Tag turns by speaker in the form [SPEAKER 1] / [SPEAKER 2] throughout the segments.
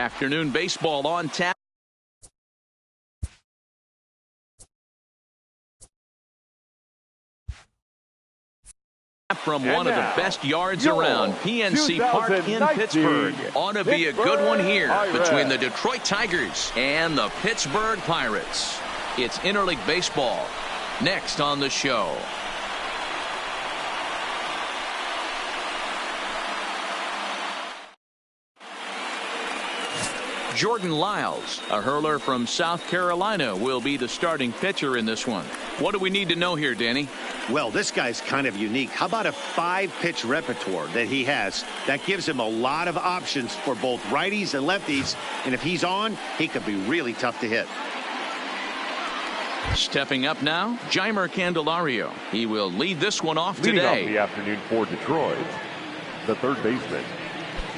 [SPEAKER 1] Afternoon baseball on tap. From one of the best yards around, PNC Park in Pittsburgh. Ought to be a good one here between the Detroit Tigers and the Pittsburgh Pirates. It's interleague baseball next on the show. Jordan Lyles, a hurler from South Carolina, will be the starting pitcher in this one. What do we need to know here, Danny?
[SPEAKER 2] Well, this guy's kind of unique. How about a 5-pitch repertoire that he has that gives him a lot of options for both righties and lefties, and if he's on, he could be really tough to hit.
[SPEAKER 1] Stepping up now, Jeimer Candelario. He will lead this one off today.
[SPEAKER 3] Leading off the afternoon for Detroit, the third baseman,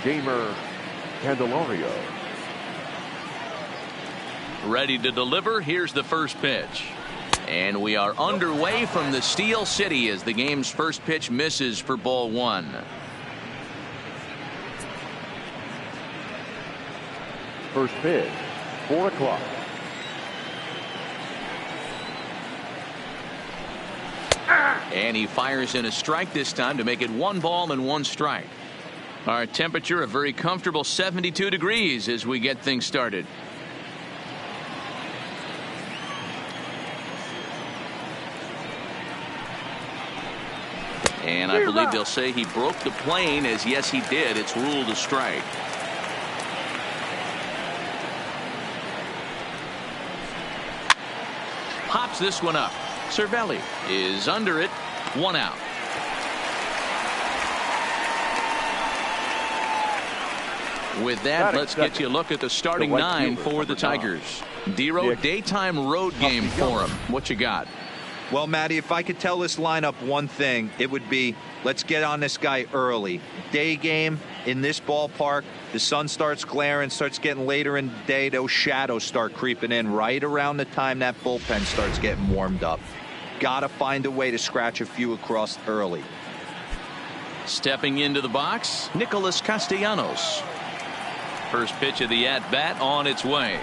[SPEAKER 3] Jeimer Candelario.
[SPEAKER 1] Ready to deliver. Here's the first pitch. And we are underway from the Steel City as the game's first pitch misses for ball one.
[SPEAKER 3] First pitch, 4 o'clock.
[SPEAKER 1] And he fires in a strike this time to make it 1 ball and 1 strike. Our temperature a very comfortable 72 degrees as we get things started. And I believe they'll say he broke the plane, as yes he did. It's ruled a strike. Pops this one up. Cervelli is under it. 1 out. With that, let's get you a look at the starting 9 for the Tigers. Dero, daytime road game for him. What you got?
[SPEAKER 4] Well, Matty, if I could tell this lineup one thing, it would be let's get on this guy early. Day game in this ballpark, the sun starts glaring, starts getting later in the day. Those shadows start creeping in right around the time that bullpen starts getting warmed up. Got to find a way to scratch a few across early.
[SPEAKER 1] Stepping into the box, Nicholas Castellanos. First pitch of the at-bat on its way.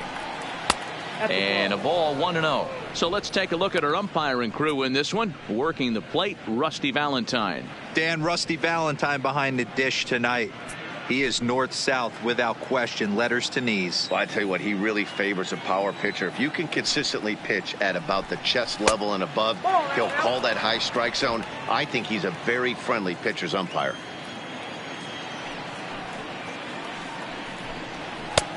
[SPEAKER 1] And a ball, 1-0. So let's take a look at our umpiring crew in this one. Working the plate, Rusty Valentine.
[SPEAKER 4] Dan, Rusty Valentine behind the dish tonight. He is north-south without question, letters to knees.
[SPEAKER 2] Well, I tell you what, he really favors a power pitcher. If you can consistently pitch at about the chest level and above, he'll call that high strike zone. I think he's a very friendly pitcher's umpire.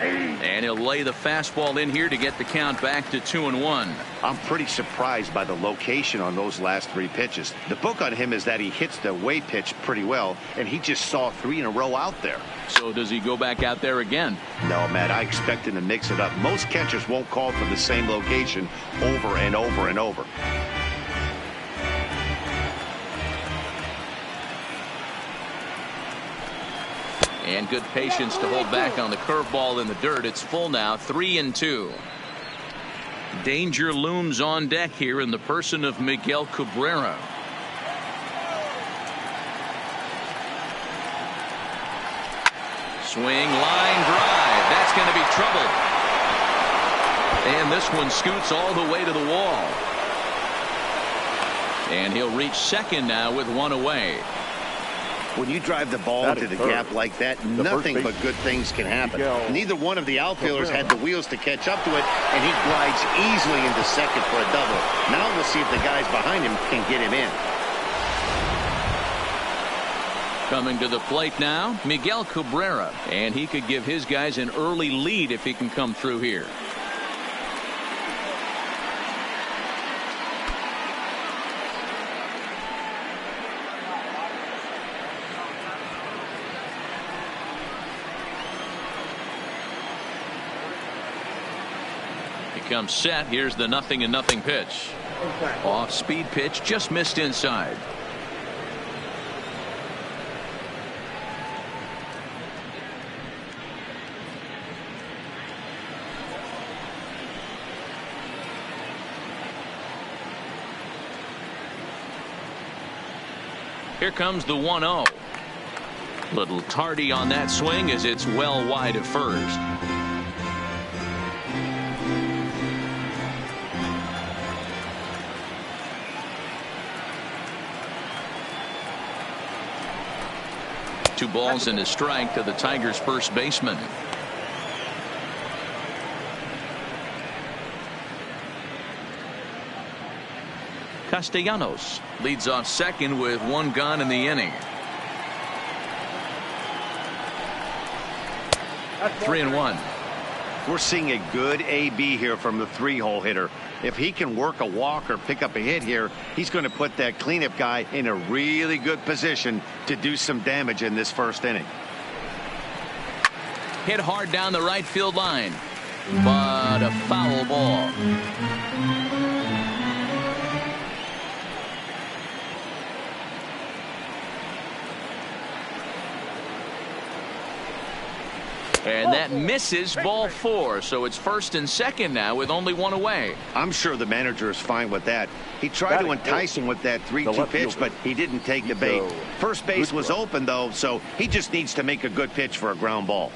[SPEAKER 1] And he'll lay the fastball in here to get the count back to 2-1.
[SPEAKER 2] I'm pretty surprised by the location on those last 3 pitches. The book on him is that he hits the away pitch pretty well, and he just saw 3 in a row out there.
[SPEAKER 1] So does he go back out there again?
[SPEAKER 2] No, Matt, I expect him to mix it up. Most catchers won't call for the same location over and over and over.
[SPEAKER 1] And good patience to hold back on the curveball in the dirt. It's full now, 3-2. Danger looms on deck here in the person of Miguel Cabrera. Swing, line drive. That's going to be trouble. And this one scoots all the way to the wall. And he'll reach second now with 1 away.
[SPEAKER 2] When you drive the ball into the gap like that, nothing but good things can happen. Neither one of the outfielders had the wheels to catch up to it, and he glides easily into second for a double. Now we'll see if the guys behind him can get him in.
[SPEAKER 1] Coming to the plate now, Miguel Cabrera, and he could give his guys an early lead if he can come through here. Comes set. Here's the 0-0 pitch. Off speed pitch, just missed inside. Here comes the 1-0. Little tardy on that swing as it's well wide of first. 2 balls and a strike to the Tigers' first baseman. Castellanos leads off second with 1 gone in the inning. 3-1.
[SPEAKER 2] We're seeing a good AB here from the 3-hole hitter. If he can work a walk or pick up a hit here, he's going to put that cleanup guy in a really good position to do some damage in this first inning.
[SPEAKER 1] Hit hard down the right field line, but a foul ball. And that misses, ball 4. So it's first and second now with only 1 away.
[SPEAKER 2] I'm sure the manager is fine with that. He tried to entice him with that 3-2 pitch, but he didn't take the bait. First base was open, though, so he just needs to make a good pitch for a ground ball.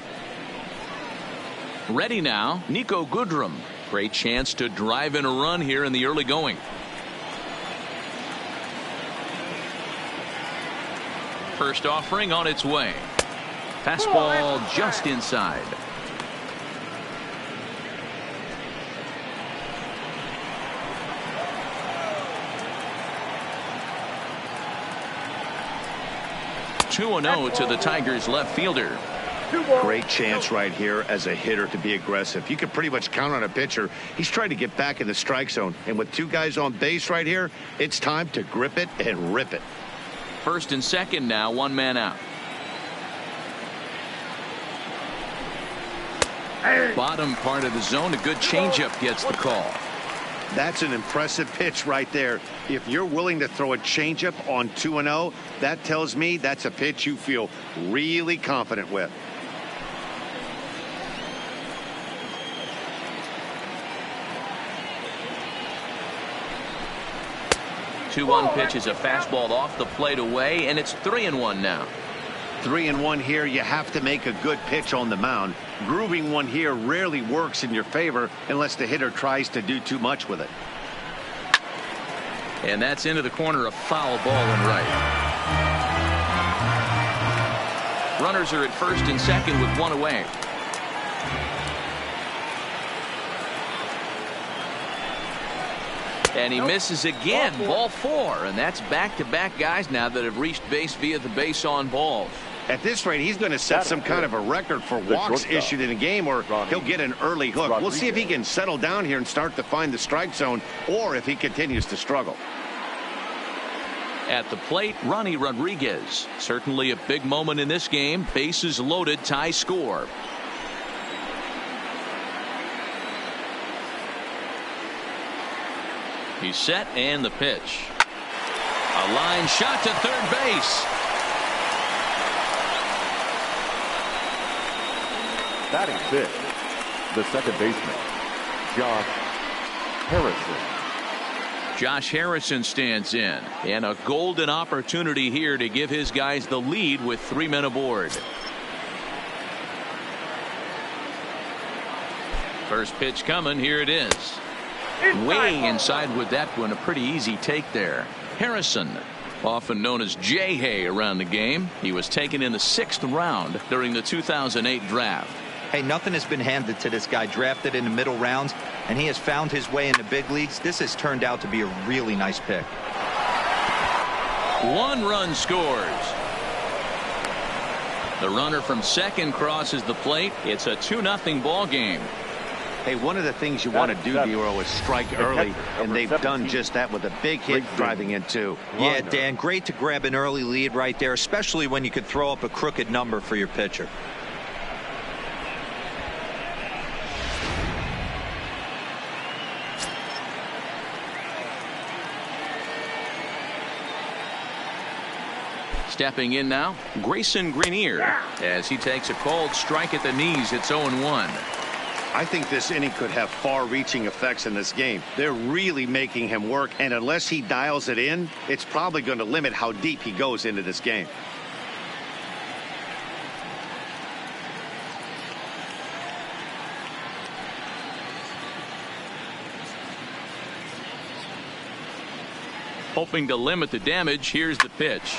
[SPEAKER 1] Ready now, Nico Goodrum. Great chance to drive in a run here in the early going. First offering on its way. Fastball just inside. Two and 0 to the Tigers left fielder.
[SPEAKER 2] Great chance right here as a hitter to be aggressive. You can pretty much count on a pitcher. He's trying to get back in the strike zone. And with 2 guys on base right here, it's time to grip it and rip it.
[SPEAKER 1] First and second now, 1 man out. Bottom part of the zone, a good changeup gets the call.
[SPEAKER 2] That's an impressive pitch right there. If you're willing to throw a changeup on 2-0, that tells me that's a pitch you feel really confident with.
[SPEAKER 1] The 2-1 pitch is a fastball off the plate away, and it's 3-1 now.
[SPEAKER 2] 3-1 here. You have to make a good pitch on the mound. Grooving one here rarely works in your favor unless the hitter tries to do too much with it.
[SPEAKER 1] And that's into the corner, a foul ball and right. Runners are at first and second with 1 away. And he misses again, ball 4, and that's back-to-back guys now that have reached base via the base on balls.
[SPEAKER 2] At this rate, he's going to set some kind of a record for walks issued in a game, or he'll get an early hook. We'll see if he can settle down here and start to find the strike zone, or if he continues to struggle.
[SPEAKER 1] At the plate, Ronnie Rodriguez. Certainly a big moment in this game. Bases loaded, tie score. He's set, and the pitch. A line shot to third base.
[SPEAKER 3] Batting 5th, the second baseman, Josh Harrison.
[SPEAKER 1] Josh Harrison stands in, and a golden opportunity here to give his guys the lead with 3 men aboard. First pitch coming, here it is. Way inside with that one, a pretty easy take there. Harrison, often known as J-Hay around the game. He was taken in the 6th round during the 2008 draft.
[SPEAKER 4] Hey, nothing has been handed to this guy. Drafted in the middle rounds, and he has found his way in the big leagues. This has turned out to be a really nice pick.
[SPEAKER 1] 1 run scores. The runner from second crosses the plate. It's a 2-0 ball game.
[SPEAKER 2] Hey, one of the things you want to do, Dero, is strike early, and they've done just that with a big hit driving in 2.
[SPEAKER 4] Yeah, Dan, great to grab an early lead right there, especially when you could throw up a crooked number for your pitcher.
[SPEAKER 1] Stepping in now, Grayson Greenier, as he takes a cold strike at the knees. It's 0-1.
[SPEAKER 2] I think this inning could have far-reaching effects in this game. They're really making him work, and unless he dials it in, it's probably going to limit how deep he goes into this game.
[SPEAKER 1] Hoping to limit the damage, here's the pitch.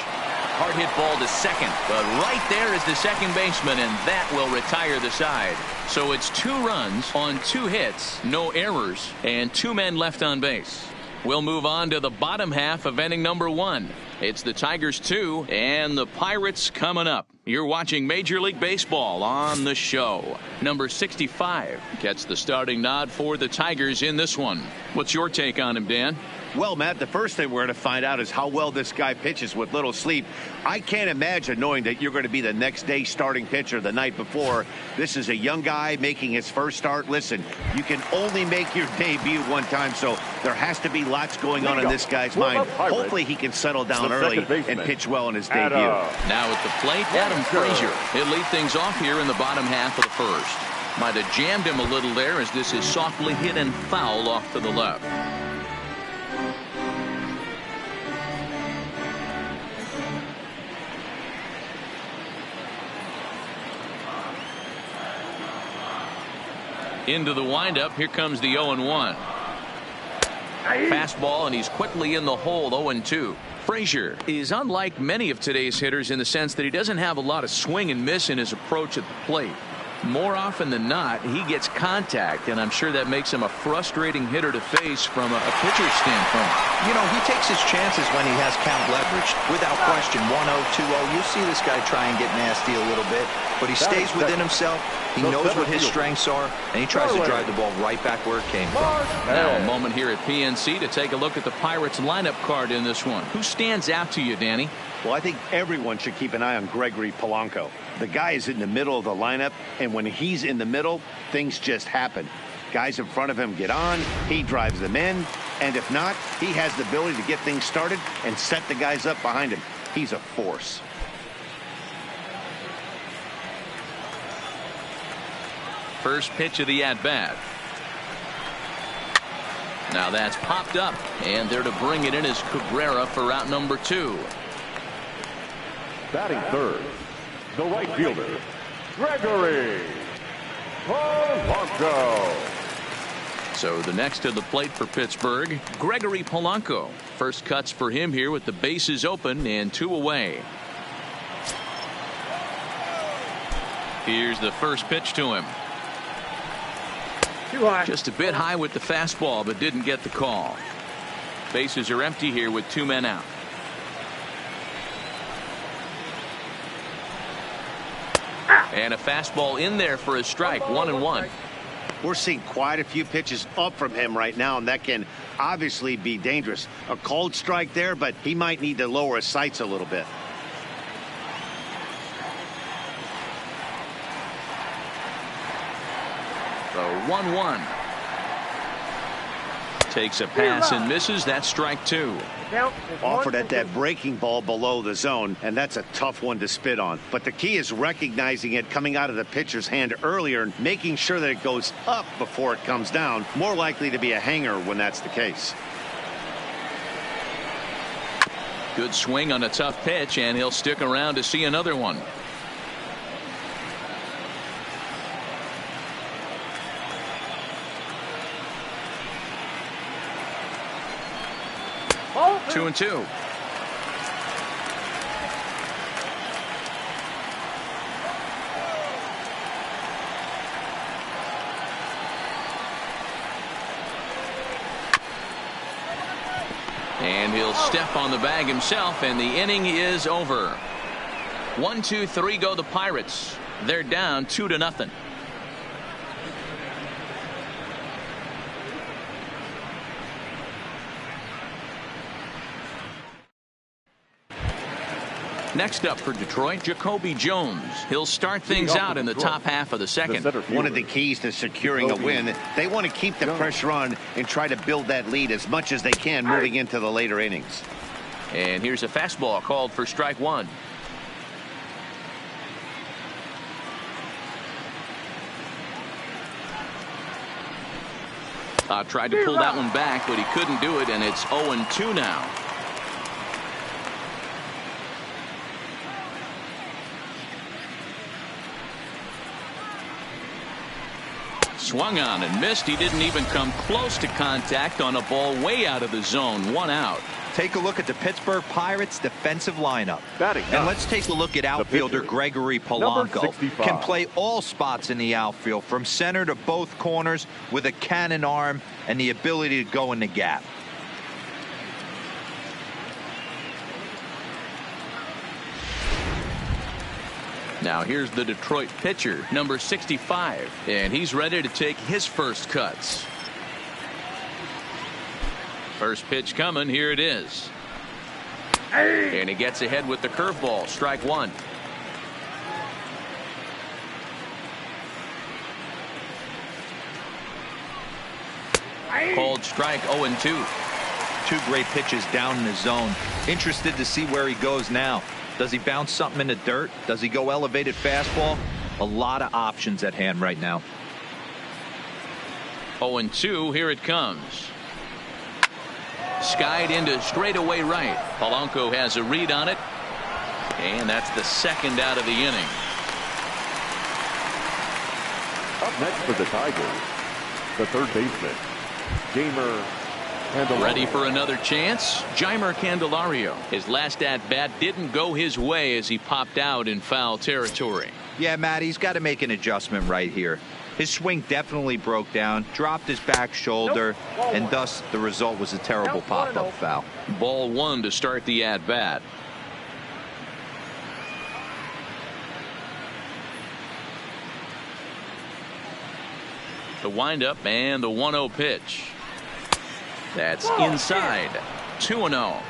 [SPEAKER 1] hard hit ball to second, but right there is the second baseman, and that will retire the side. So it's 2 runs on 2 hits, no errors, and 2 men left on base. We'll move on to the bottom half of inning number 1. It's the Tigers 2 and the Pirates coming up. You're watching Major League Baseball on the show. Number 65 gets the starting nod for the Tigers in this one. What's your take on him, Dan?
[SPEAKER 2] Well, Matt, the first thing we're going to find out is how well this guy pitches with little sleep. I can't imagine knowing that you're going to be the next day starting pitcher the night before. This is a young guy making his first start. Listen, you can only make your debut one time, so there has to be lots going on in this guy's mind. Hopefully he can settle down early and pitch well in his debut.
[SPEAKER 1] Now at the plate, Adam Frazier. He'll lead things off here in the bottom half of the first. Might have jammed him a little there as this is softly hit and foul off to the left. Into the windup. Here comes the 0-1. Fastball, and he's quickly in the hole. 0-2. Frazier is unlike many of today's hitters in the sense that he doesn't have a lot of swing and miss in his approach at the plate. More often than not, he gets contact, and I'm sure that makes him a frustrating hitter to face from a pitcher's standpoint.
[SPEAKER 4] You know, he takes his chances when he has count leveraged. Without question, 1-0, 2-0. You see this guy try and get nasty a little bit, but he stays within himself. He knows what his strengths are, and he tries to drive the ball right back where it came from.
[SPEAKER 1] Now a moment here at PNC to take a look at the Pirates lineup card in this one. Who stands out to you, Danny?
[SPEAKER 2] Well, I think everyone should keep an eye on Gregory Polanco. The guy is in the middle of the lineup, and when he's in the middle, things just happen. Guys in front of him get on, he drives them in, and if not, he has the ability to get things started and set the guys up behind him. He's a force.
[SPEAKER 1] First pitch of the at-bat. Now that's popped up, and there to bring it in is Cabrera for out number 2.
[SPEAKER 3] Batting third, the right fielder, Gregory Polanco.
[SPEAKER 1] So the next to the plate for Pittsburgh, Gregory Polanco. First cuts for him here with the bases open and 2 away. Here's the first pitch to him. Just a bit high with the fastball, but didn't get the call. Bases are empty here with 2 men out. And a fastball in there for a strike. 1-1.
[SPEAKER 2] We're seeing quite a few pitches up from him right now, and that can obviously be dangerous. A called strike there, but he might need to lower his sights a little bit.
[SPEAKER 1] So 1-1. Takes a pass and misses. That's strike 2.
[SPEAKER 2] Offered at that breaking ball below the zone, and that's a tough one to spit on. But the key is recognizing it coming out of the pitcher's hand earlier and making sure that it goes up before it comes down. More likely to be a hanger when that's the case.
[SPEAKER 1] Good swing on a tough pitch, and he'll stick around to see another one. Oh, 2-2. And he'll step on the bag himself, and the inning is over. 1, 2, 3 go the Pirates. They're down 2-0. Next up for Detroit, Jacoby Jones. He'll start things out in the top half of the second.
[SPEAKER 2] One of the keys to securing a win, they want to keep the pressure on and try to build that lead as much as they can moving into the later innings.
[SPEAKER 1] And here's a fastball called for strike 1. Tried to pull that one back, but he couldn't do it, and it's 0-2 now. Swung on and missed. He didn't even come close to contact on a ball way out of the zone. 1 out.
[SPEAKER 4] take a look at the Pittsburgh Pirates defensive lineup.
[SPEAKER 3] Batting
[SPEAKER 4] And let's take a look at outfielder Gregory Polanco. Can play all spots in the outfield, from center to both corners, with a cannon arm and the ability to go in the gap.
[SPEAKER 1] Now here's the Detroit pitcher, number 65, and he's ready to take his first cuts. First pitch coming, here it is. And he gets ahead with the curveball, strike one. Called strike 0-2.
[SPEAKER 4] Two great pitches down in the zone. Interested to see where he goes now. Does he bounce something in the dirt? Does he go elevated fastball? A lot of options at hand right now.
[SPEAKER 1] 0-2, here it comes. Skied into straightaway right. Polanco has a read on it. And that's the second out of the inning.
[SPEAKER 3] Up next for the Tigers, the third baseman, Jeimer Candelario.
[SPEAKER 1] Ready for another chance? Jeimer Candelario. His last at-bat didn't go his way as he popped out in foul territory.
[SPEAKER 4] Yeah, Matt, he's got to make an adjustment right here. His swing definitely broke down, dropped his back shoulder, and thus the result was a terrible pop-up foul.
[SPEAKER 1] Ball one to start the at-bat. The windup and the 1-0 pitch. That's inside. 2-0.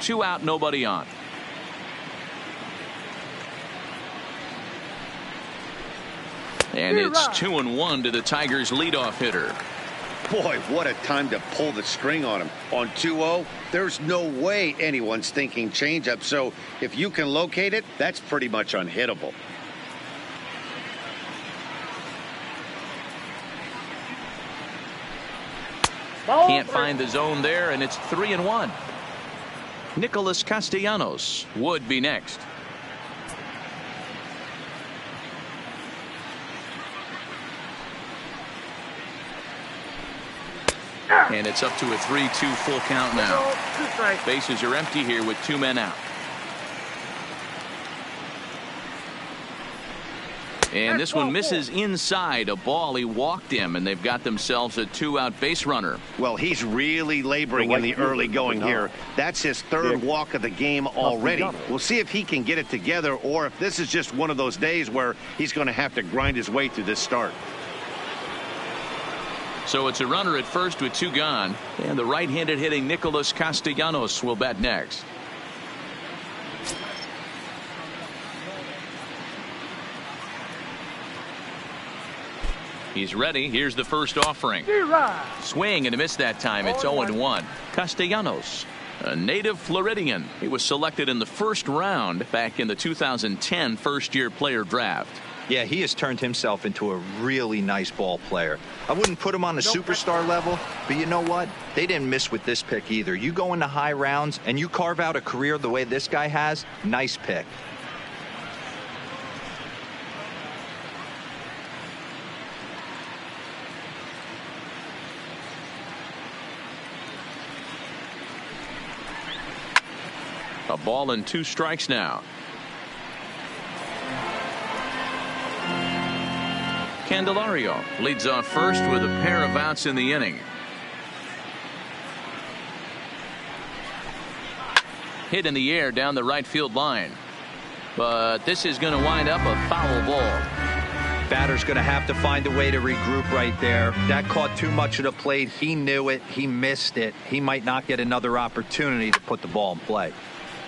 [SPEAKER 1] Two out, nobody on. And it's 2-1 to the Tigers' leadoff hitter.
[SPEAKER 2] Boy, what a time to pull the string on him. On 2-0, there's no way anyone's thinking changeup. So if you can locate it, that's pretty much unhittable.
[SPEAKER 1] Can't find the zone there, and it's 3-1. Nicholas Castellanos would be next. And it's up to a 3-2 full count now. Bases are empty here with two men out. And this one misses inside, a ball. He walked him, and they've got themselves a two-out base runner.
[SPEAKER 2] Well, he's really laboring in the early going here. That's his third walk of the game already. We'll see if he can get it together, or if this is just one of those days where he's going to have to grind his way through this start.
[SPEAKER 1] So it's a runner at first with two gone, and the right-handed hitting Nicholas Castellanos will bat next. He's ready. Here's the first offering. Swing and a miss that time. It's 0-1. Castellanos, a native Floridian. He was selected in the first round back in the 2010 first-year player draft.
[SPEAKER 4] Yeah, he has turned himself into a really nice ball player. I wouldn't put him on the superstar level, but you know what? They didn't miss with this pick either. You go into high rounds and you carve out a career the way this guy has, nice pick.
[SPEAKER 1] A ball and two strikes now. Candelario leads off first with a pair of outs in the inning. Hit in the air down the right field line. But this is going to wind up a foul ball.
[SPEAKER 4] Batter's going to have to find a way to regroup right there. That caught too much of the plate. He knew it. He missed it. He might not get another opportunity to put the ball in play.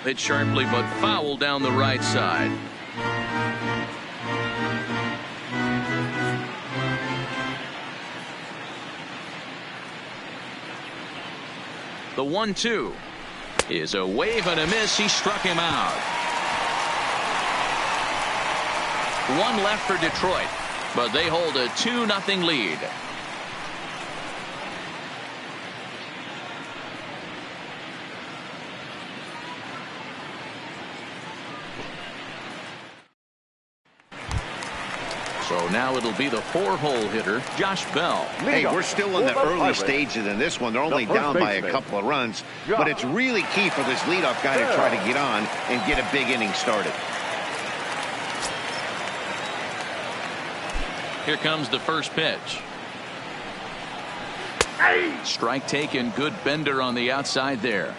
[SPEAKER 1] Hit sharply, but foul down the right side. The 1-2. is a wave and a miss. He struck him out. One left for Detroit, but they hold a 2-0 lead. So now it'll be the 4-hole hitter, Josh Bell.
[SPEAKER 2] Hey, we're still in the early stages in this one. They're only down by a couple of runs, but it's really key for this leadoff guy to try to get on and get a big inning started.
[SPEAKER 1] Here comes the first pitch. Strike taken. Good bender on the outside there.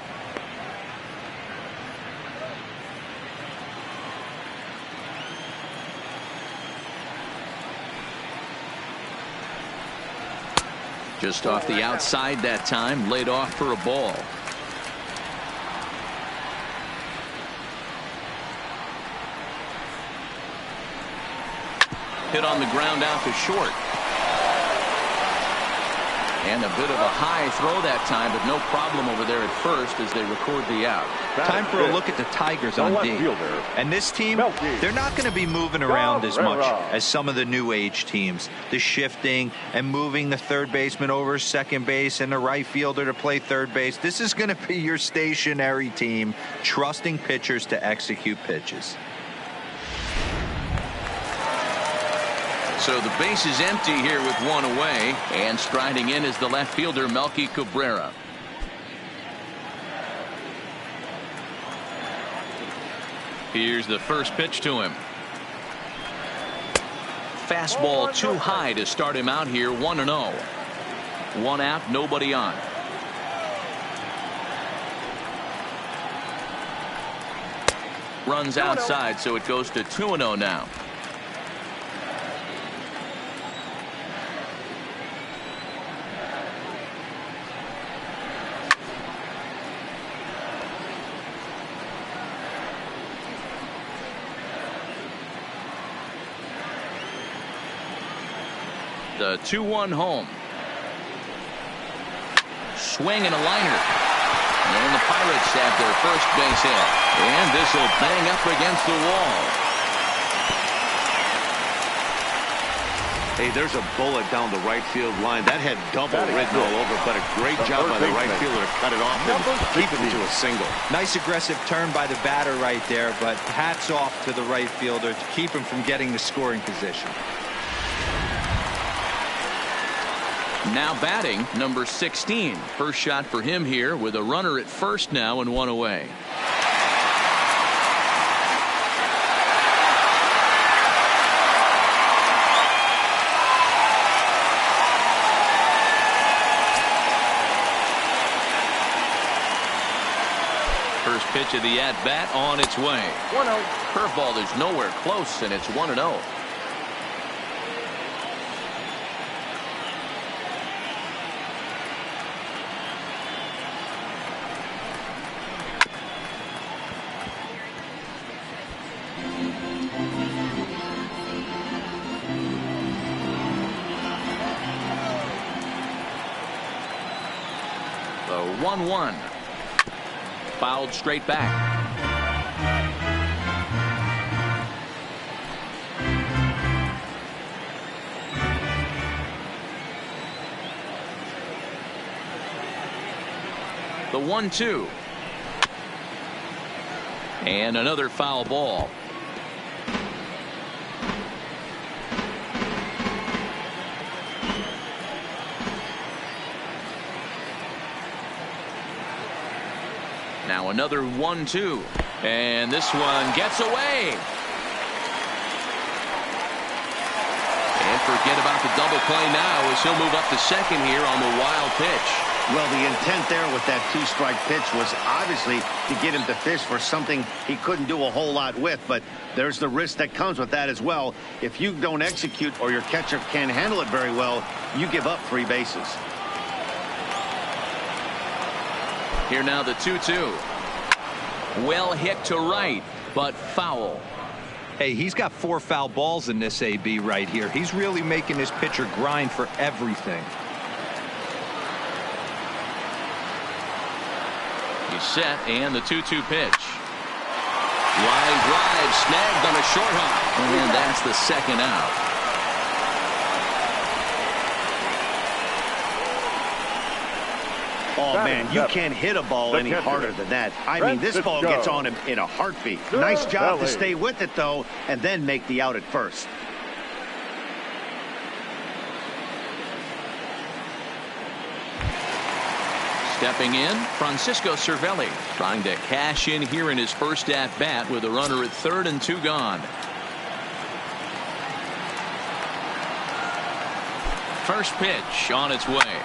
[SPEAKER 1] Just off the outside that time, laid off for a ball. Hit on the ground out to short. And a bit of a high throw that time, but no problem over there at first as they record the out.
[SPEAKER 4] Time for a look at the Tigers on D. And this team, they're not going to be moving around as much as some of the new age teams. The shifting and moving the third baseman over second base and the right fielder to play third base. This is going to be your stationary team, trusting pitchers to execute pitches.
[SPEAKER 1] So the base is empty here with one away, and striding in is the left fielder Melky Cabrera. Here's the first pitch to him. Fastball too high to start him out here. 1-0. One out, nobody on. Runs outside, so it goes to 2-0 now. The 2-1 home. Swing and a liner. And the Pirates have their first base hit. And this will bang up against the wall.
[SPEAKER 2] Hey, there's a bullet down the right field line. That had double written all over, but a great job by the right fielder to cut it off and keep it to a single.
[SPEAKER 4] Nice aggressive turn by the batter right there, but hats off to the right fielder to keep him from getting the scoring position.
[SPEAKER 1] Now batting, number 16. First shot for him here with a runner at first now and one away. First pitch of the at-bat on its way. 1-0. Curveball is nowhere close, and it's 1-0. The 1-1. Fouled straight back. The 1-2. And another foul ball. Now another 1-2, and this one gets away. And forget about the double play now as he'll move up to second here on the wild pitch.
[SPEAKER 2] Well, the intent there with that two-strike pitch was obviously to get him to fish for something he couldn't do a whole lot with, but there's the risk that comes with that as well. If you don't execute or your catcher can't handle it very well, you give up 3 bases.
[SPEAKER 1] Here now the 2-2. Well hit to right, but foul.
[SPEAKER 4] Hey, he's got 4 foul balls in this AB right here. He's really making his pitcher grind for everything.
[SPEAKER 1] He's set, and the 2-2 pitch. Line drive snagged on a short hop, and that's the second out.
[SPEAKER 2] Oh, man, you can't hit a ball any harder than that. I mean, this ball gets on him in a heartbeat. Nice job to stay with it, though, and then make the out at first.
[SPEAKER 1] Stepping in, Francisco Cervelli, trying to cash in here in his first at-bat with a runner at third and 2 gone. First pitch on its way.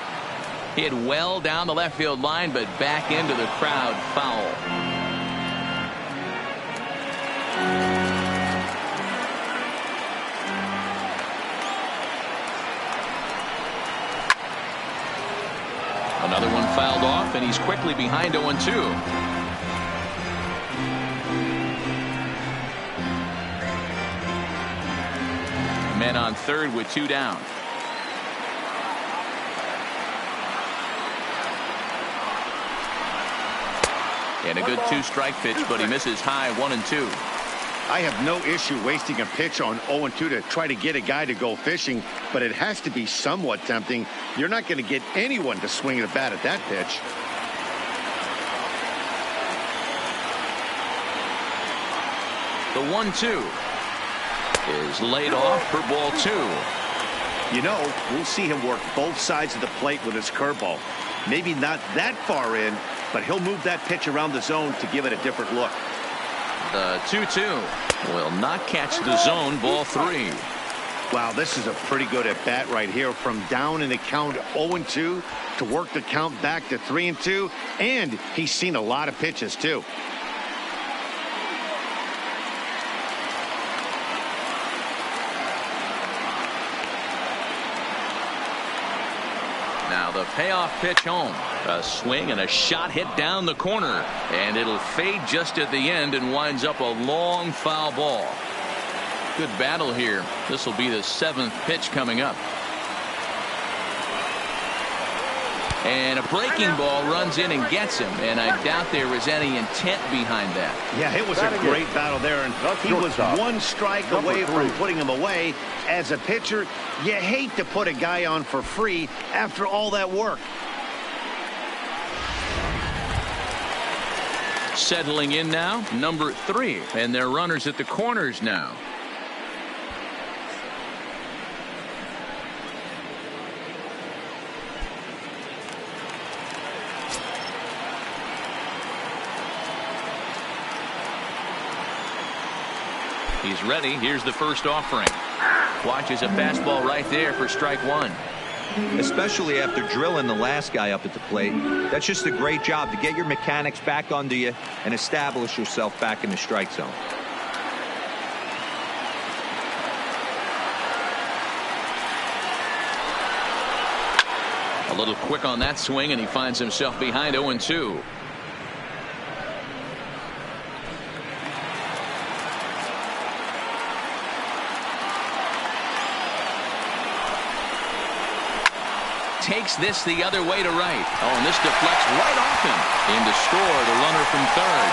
[SPEAKER 1] Hit well down the left field line, but back into the crowd, foul. Another one fouled off, and he's quickly behind 0-2. Men on third with 2 down. And a good 2-strike pitch, but he misses high 1-2.
[SPEAKER 2] I have no issue wasting a pitch on 0-2 to try to get a guy to go fishing, but it has to be somewhat tempting. You're not going to get anyone to swing the bat at that pitch.
[SPEAKER 1] The 1-2 is laid off for ball 2.
[SPEAKER 2] You know, we'll see him work both sides of the plate with his curveball. Maybe not that far in, but he'll move that pitch around the zone to give it a different look.
[SPEAKER 1] The 2-2 will not catch the zone, ball 3.
[SPEAKER 2] Wow, this is a pretty good at bat right here. From down in the count 0-2 to work the count back to 3-2, and he's seen a lot of pitches too.
[SPEAKER 1] Now the payoff pitch home. A swing and a shot hit down the corner, and it'll fade just at the end and winds up a long foul ball. Good battle here. This will be the 7th pitch coming up. And a breaking ball runs in and gets him, and I doubt there was any intent behind that.
[SPEAKER 2] Yeah, it was a great battle there, and he was 1 strike away from putting him away. As a pitcher, you hate to put a guy on for free after all that work.
[SPEAKER 1] Settling in now, number 3, and they're runners at the corners now. He's ready. Here's the first offering. Watches a fastball right there for strike 1.
[SPEAKER 4] Especially after drilling the last guy up at the plate. That's just a great job to get your mechanics back under you and establish yourself back in the strike zone.
[SPEAKER 1] A little quick on that swing, and he finds himself behind 0-2. Takes this the other way to right. Oh, and this deflects right off him. In to score, the runner from third.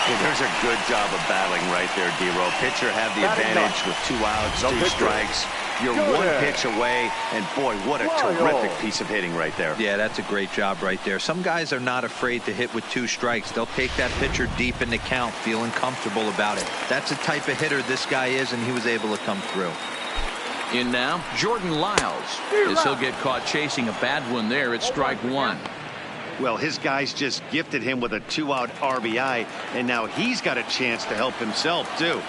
[SPEAKER 2] Yeah, there's a good job of battling right there, D-Row. Pitcher had the advantage with 2 outs, 2 strikes. You're 1 pitch away, and boy, what a terrific piece of hitting right there.
[SPEAKER 4] Yeah, that's a great job right there. Some guys are not afraid to hit with 2 strikes. They'll take that pitcher deep in the count, feeling comfortable about it. That's the type of hitter this guy is, and he was able to come through.
[SPEAKER 1] In now, Jordan Lyles, as he'll get caught chasing a bad one there at strike 1.
[SPEAKER 2] Well, his guys just gifted him with a 2-out RBI, and now he's got a chance to help himself too.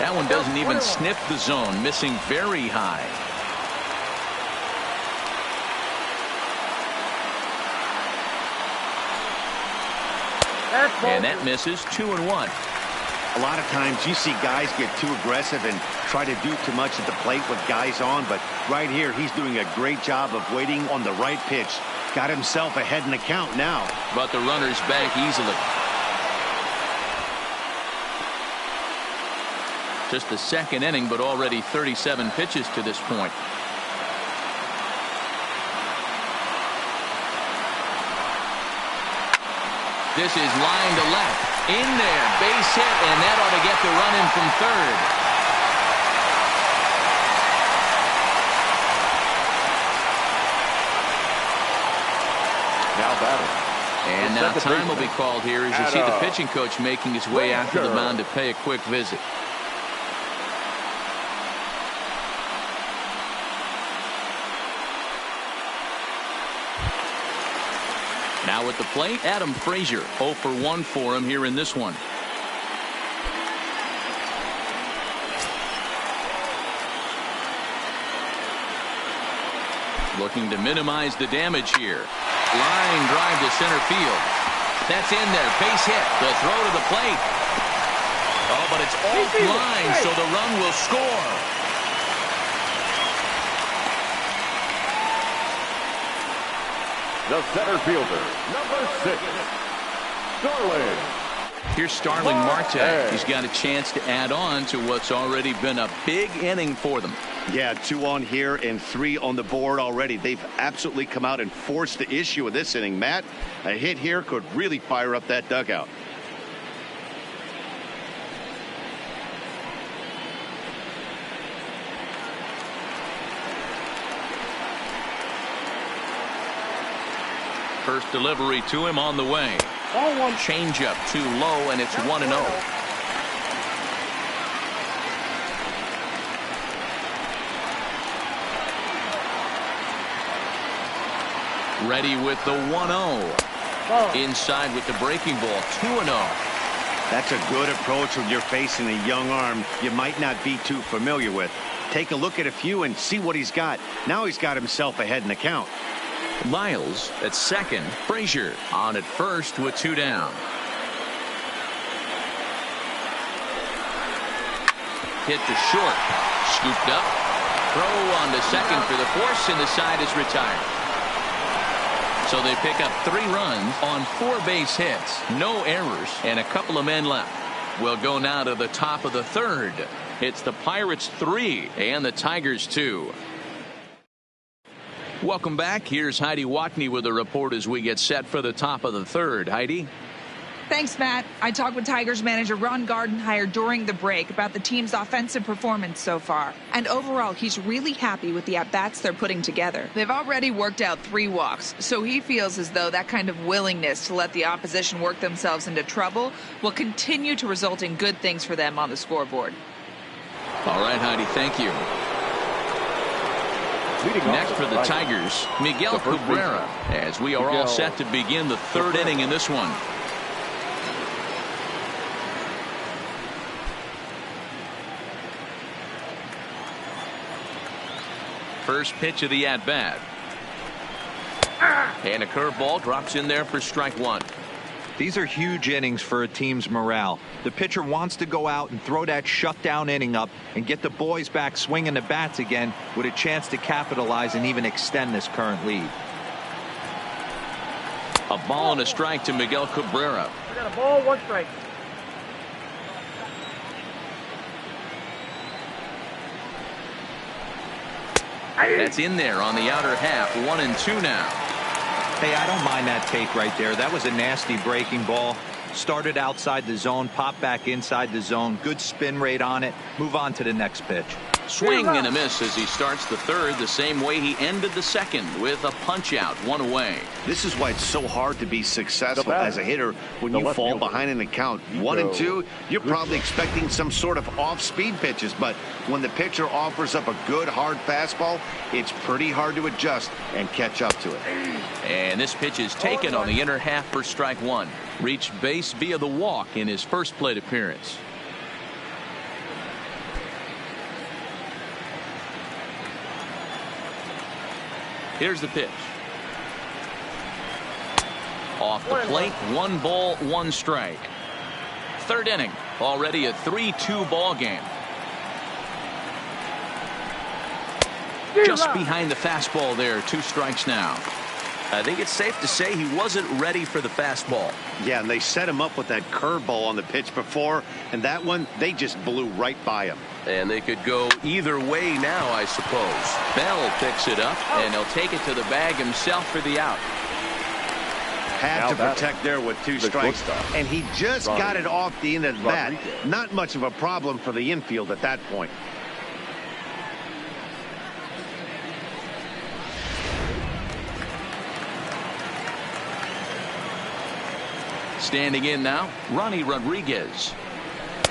[SPEAKER 1] That one doesn't even sniff the zone, missing very high. And that misses 2-1.
[SPEAKER 2] A lot of times you see guys get too aggressive and try to do too much at the plate with guys on, but right here he's doing a great job of waiting on the right pitch. Got himself ahead in the count now.
[SPEAKER 1] But the runners bank easily. Just the 2nd inning, but already 37 pitches to this point. This is line to left. In there, base hit, and that ought to get the run in from third.
[SPEAKER 3] Now batting.
[SPEAKER 1] And now time will be called here as you see the pitching coach making his way out to the mound to pay a quick visit. Now at the plate, Adam Frazier. 0 for 1 for him here in this one. Looking to minimize the damage here. Line drive to center field. That's in there. Base hit. The throw to the plate. Oh, but it's offline, so the run will score.
[SPEAKER 3] The center fielder, number 6, Starling.
[SPEAKER 1] Here's Starling Marte. He's got a chance to add on to what's already been a big inning for them.
[SPEAKER 2] Yeah, 2 on here and 3 on the board already. They've absolutely come out and forced the issue of this inning. Matt, a hit here could really fire up that dugout.
[SPEAKER 1] First delivery to him on the way. Changeup too low, and it's 1-0. Ready with the 1-0. Inside with the breaking ball. 2-0.
[SPEAKER 2] That's a good approach when you're facing a young arm you might not be too familiar with. Take a look at a few and see what he's got. Now he's got himself ahead in the count.
[SPEAKER 1] Lyles at second. Frazier on at first with 2 down. Hit to short. Scooped up. Throw on to second for the force, and the side is retired. So they pick up 3 runs on 4 base hits. No errors and a couple of men left. We'll go now to the top of the third. It's the Pirates 3 and the Tigers 2. Welcome back. Here's Heidi Watney with a report as we get set for the top of the third. Heidi?
[SPEAKER 5] Thanks, Matt. I talked with Tigers manager Ron Gardenhire during the break about the team's offensive performance so far. And overall, he's really happy with the at-bats they're putting together. They've already worked out 3 walks, so he feels as though that kind of willingness to let the opposition work themselves into trouble will continue to result in good things for them on the scoreboard.
[SPEAKER 1] All right, Heidi, thank you. Next for the Tigers, Miguel Cabrera, as we are all set to begin the third inning in this one. First pitch of the at-bat. And a curveball drops in there for strike 1.
[SPEAKER 4] These are huge innings for a team's morale. The pitcher wants to go out and throw that shutdown inning up and get the boys back swinging the bats again with a chance to capitalize and even extend this current lead.
[SPEAKER 1] A ball and a strike to Miguel Cabrera.
[SPEAKER 6] We got a ball, 1 strike.
[SPEAKER 1] That's in there on the outer half. 1-2 now.
[SPEAKER 4] Hey, I don't mind that take right there. That was a nasty breaking ball. Started outside the zone, popped back inside the zone. Good spin rate on it. Move on to the next pitch.
[SPEAKER 1] Swing and a miss as he starts the third the same way he ended the second, with a punch out, 1 away.
[SPEAKER 2] This is why it's so hard to be successful as a hitter when you fall behind in the count. 1-2, you're probably expecting some sort of off-speed pitches, but when the pitcher offers up a good hard fastball, it's pretty hard to adjust and catch up to it.
[SPEAKER 1] And this pitch is taken on the inner half for strike 1. Reached base via the walk in his first plate appearance. Here's the pitch. Off the plate, 1 ball, 1 strike. Third inning, already a 3-2 ball game. Just behind the fastball there, 2 strikes now. I think it's safe to say he wasn't ready for the fastball.
[SPEAKER 2] Yeah, and they set him up with that curveball on the pitch before, and that one, they just blew right by him.
[SPEAKER 1] And they could go either way now, I suppose. Bell picks it up, and he'll take it to the bag himself for the out.
[SPEAKER 2] Had to protect there with 2 strikes, and he just got it off the end of that. Not much of a problem for the infield at that point.
[SPEAKER 1] Standing in now, Ronnie Rodriguez,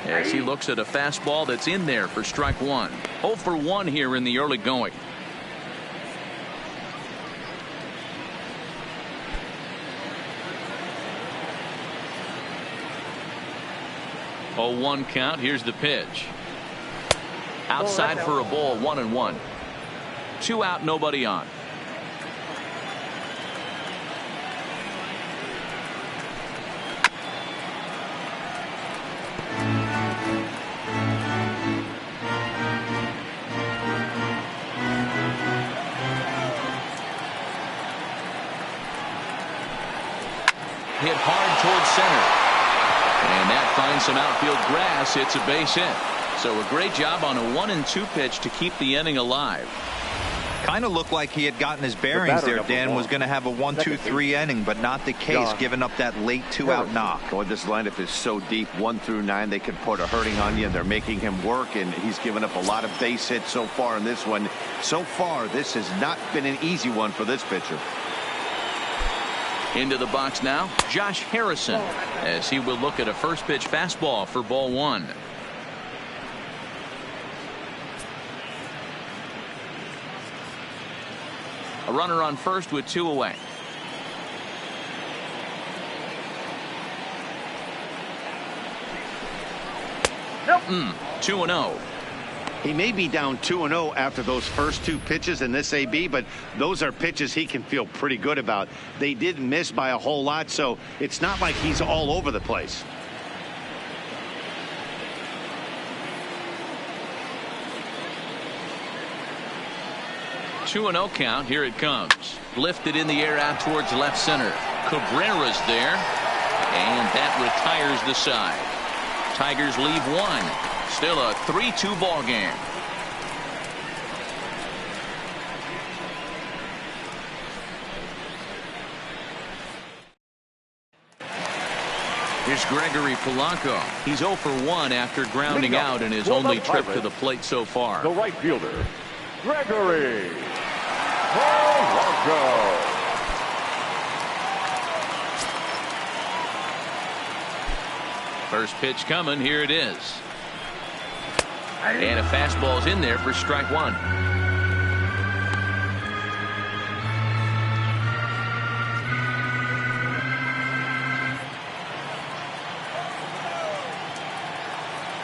[SPEAKER 1] as he looks at a fastball that's in there for strike 1. 0 for 1 here in the early going. Oh, 1 count. Here's the pitch. Outside for a ball, 1-1. 2 out, nobody on. Hit hard towards center. And that finds some outfield grass. It's a base hit. So a great job on a 1-2 pitch to keep the inning alive.
[SPEAKER 4] Kind of looked like he had gotten his bearings there. Dan was going to have a 1-2-3 inning, but not the case, giving up that late 2-out knock.
[SPEAKER 2] Boy, this lineup is so deep, 1 through 9. They can put a hurting on you, and they're making him work, and he's given up a lot of base hits so far in this one. So far, this has not been an easy one for this pitcher.
[SPEAKER 1] Into the box now, Josh Harrison, as he will look at a first pitch fastball for ball 1. A runner on first with 2 away. Nope. 2-0.
[SPEAKER 2] He may be down 2-0 after those first 2 pitches in this AB, but those are pitches he can feel pretty good about. They didn't miss by a whole lot, so it's not like he's all over the place.
[SPEAKER 1] Two 2-0 count. Here it comes. Lifted in the air out towards left center. Cabrera's there, and that retires the side. Tigers leave 1. Still a 3-2 ball game. Here's Gregory Polanco. He's 0 for 1 after grounding out in his only trip to the plate so far.
[SPEAKER 3] The right fielder, Gregory Polanco.
[SPEAKER 1] First pitch coming. Here it is. And a fastball's in there for strike 1.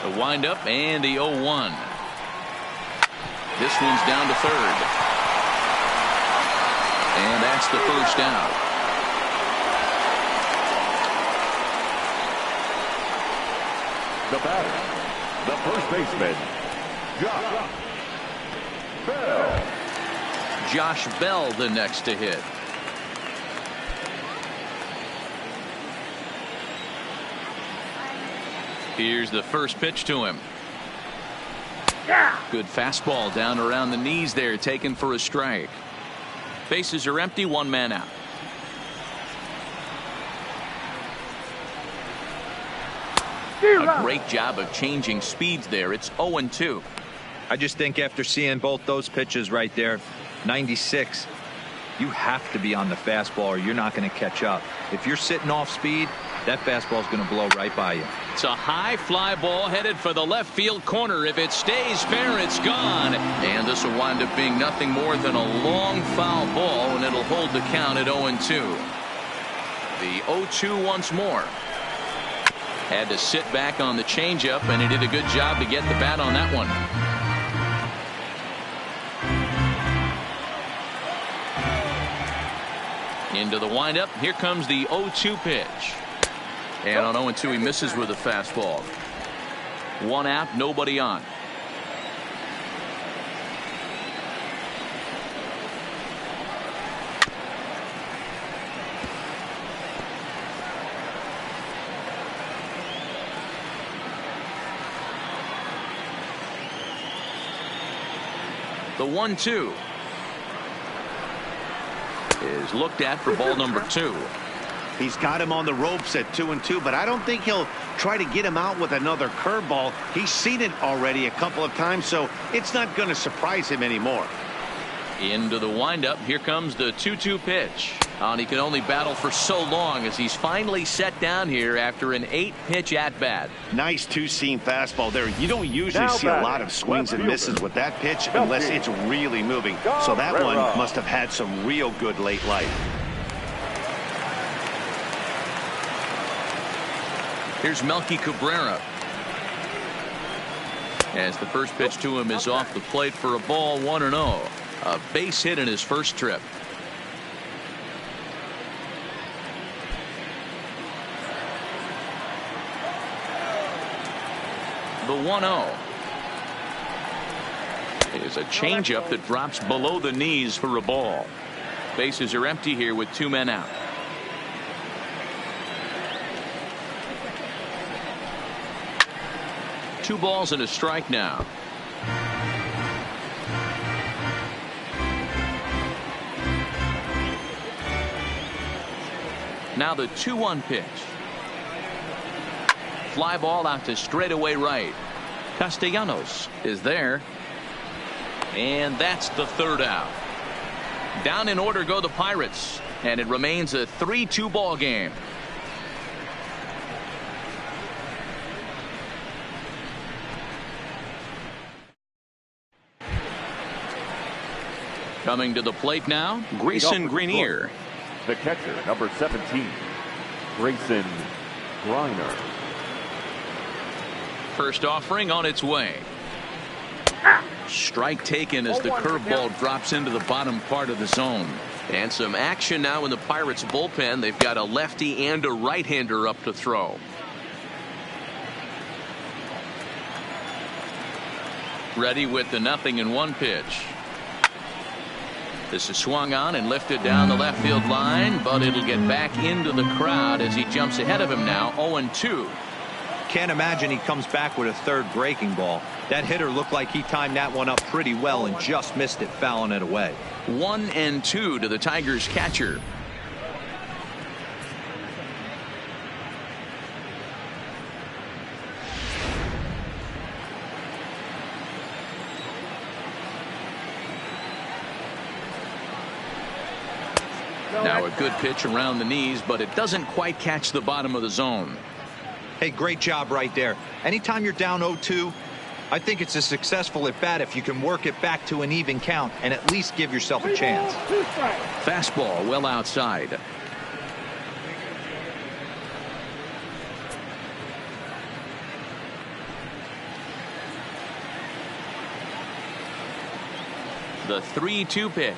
[SPEAKER 1] The windup and the 0-1. This one's down to third. And that's the first out.
[SPEAKER 3] The batter, the first baseman, Josh Bell.
[SPEAKER 1] Josh Bell the next to hit. Here's the first pitch to him. Good fastball down around the knees there, taken for a strike. Bases are empty, 1 man out. A great job of changing speeds there. It's 0-2.
[SPEAKER 4] I just think after seeing both those pitches right there, 96, you have to be on the fastball or you're not going to catch up. If you're sitting off speed, that fastball is going to blow right by you.
[SPEAKER 1] It's a high fly ball headed for the left field corner. If it stays fair, it's gone. And this will wind up being nothing more than a long foul ball, and it'll hold the count at 0-2. The 0-2 once more. Had to sit back on the changeup, and he did a good job to get the bat on that one. Into the windup. Here comes the 0-2 pitch. And on 0-2, he misses with a fastball. 1 out, nobody on. The 1-2 is looked at for ball number 2.
[SPEAKER 2] He's got him on the ropes at 2-2, but I don't think he'll try to get him out with another curveball. He's seen it already a couple of times, so it's not going to surprise him anymore.
[SPEAKER 1] Into the windup. Here comes the 2-2 pitch. And he can only battle for so long as he's finally set down here after an 8-pitch at-bat.
[SPEAKER 2] Nice two-seam fastball there. You don't usually see a lot of swings and misses with that pitch unless it's really moving. So that one must have had some real good late life.
[SPEAKER 1] Here's Melky Cabrera. As the first pitch to him is off the plate for a ball, 1-0. A base hit in his first trip. The 1-0 is a changeup that drops below the knees for a ball. Bases are empty here with 2 men out. Two balls and a strike now. Now the 2-1 pitch. Fly ball out to straightaway right. Castellanos is there. And that's the third out. Down in order go the Pirates. And it remains a 3-2 ball game. Coming to the plate now, Grayson Greenier.
[SPEAKER 3] The catcher, number 17, Grayson Greenier.
[SPEAKER 1] First offering on its way. Strike taken as the curveball drops into the bottom part of the zone. And some action now in the Pirates bullpen. They've got a lefty and a right-hander up to throw. Ready with the 0-1 pitch. This is swung on and lifted down the left field line, but it'll get back into the crowd as he jumps ahead of him now. 0-2.
[SPEAKER 4] Can't imagine he comes back with a third breaking ball. That hitter looked like he timed that one up pretty well and just missed it, fouling it away.
[SPEAKER 1] 1-2 to the Tigers catcher. Now a good pitch around the knees, but it doesn't quite catch the bottom of the zone.
[SPEAKER 4] Hey, great job right there. Anytime you're down 0-2, I think it's a successful at bat if you can work it back to an even count and at least give yourself a chance.
[SPEAKER 1] Fastball well outside. The 3-2 pitch.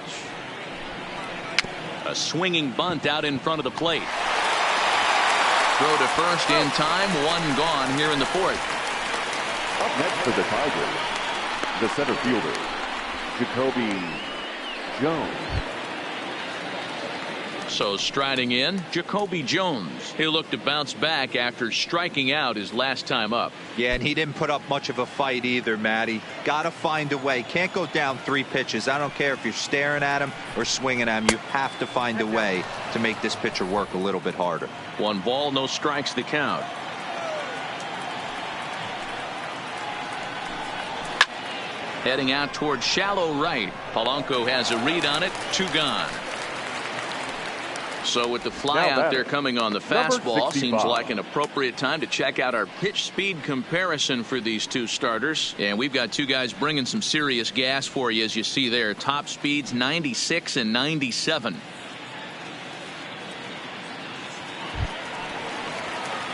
[SPEAKER 1] A swinging bunt out in front of the plate. Throw to first in time. One gone here in the fourth.
[SPEAKER 3] Up next for the Tigers, the center fielder, Jacoby Jones.
[SPEAKER 1] So striding in, Jacoby Jones. He'll look to bounce back after striking out his last time up.
[SPEAKER 4] Yeah, and he didn't put up much of a fight either, Matty. Got to find a way. Can't go down 3 pitches. I don't care if you're staring at him or swinging at him. You have to find a way to make this pitcher work a little bit harder.
[SPEAKER 1] 1 ball, no strikes the count. Heading out towards shallow right. Polanco has a read on it. 2 gone. So with the fly out there coming on the fastball, seems like an appropriate time to check out our pitch speed comparison for these two starters. And we've got 2 guys bringing some serious gas for you, as you see there. Top speeds 96 and 97.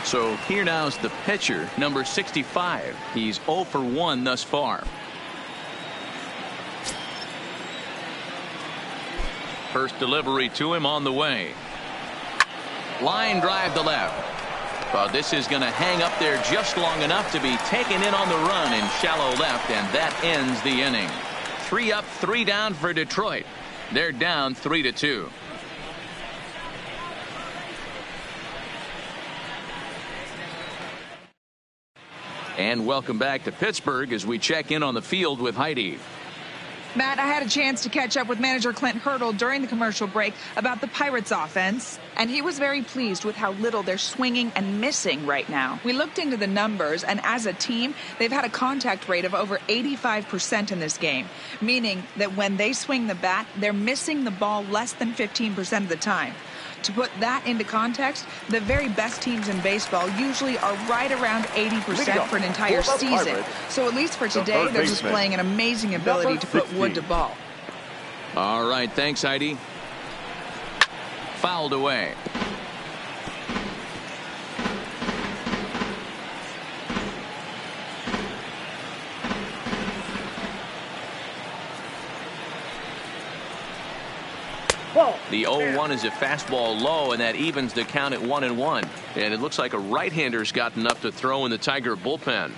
[SPEAKER 1] So here now is the pitcher, number 65. He's 0 for 1 thus far. First delivery to him on the way. Line drive to left. But this is going to hang up there just long enough to be taken in on the run in shallow left, and that ends the inning. 3 up, 3 down for Detroit. They're down 3-2. And welcome back to Pittsburgh as we check in on the field with Heidi.
[SPEAKER 5] Matt, I had a chance to catch up with manager Clint Hurdle during the commercial break about the Pirates offense, and he was very pleased with how little they're swinging and missing right now. We looked into the numbers, and as a team, they've had a contact rate of over 85% in this game, meaning that when they swing the bat, they're missing the ball less than 15% of the time. To put that into context, the very best teams in baseball usually are right around 80% for an entire season. So at least for today, they're displaying an amazing ability to put wood to ball.
[SPEAKER 1] All right, thanks, Heidi. Fouled away. The 0-1 is a fastball low, and that evens the count at 1-1. And it looks like a right-hander's gotten up to throw in the Tiger bullpen.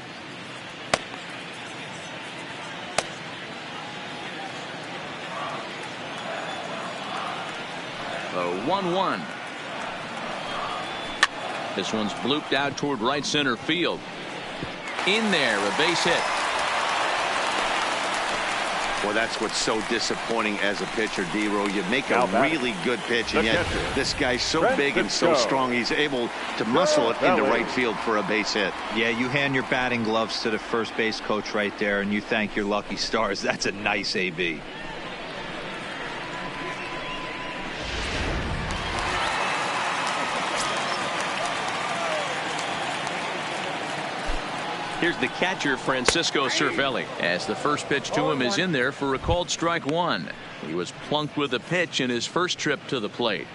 [SPEAKER 1] The 1-1. This one's blooped out toward right center field. In there, a base hit.
[SPEAKER 2] Well, that's what's so disappointing as a pitcher, D-Row. You make a really good pitch, and yet this guy's so big and so strong, he's able to muscle it into right field for a base hit.
[SPEAKER 4] Yeah, you hand your batting gloves to the first base coach right there, and you thank your lucky stars. That's a nice AB.
[SPEAKER 1] Here's the catcher, Francisco Cervelli, as the first pitch to him is in there for a called strike one. He was plunked with a pitch in his first trip to the plate.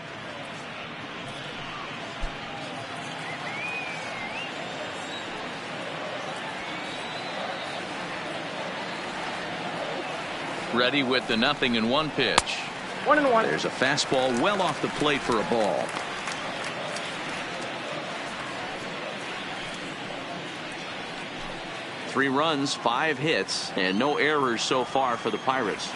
[SPEAKER 1] Ready with the 0-1 pitch.
[SPEAKER 6] 1-1.
[SPEAKER 1] There's a fastball well off the plate for a ball. Three runs, 5 hits, and no errors so far for the Pirates.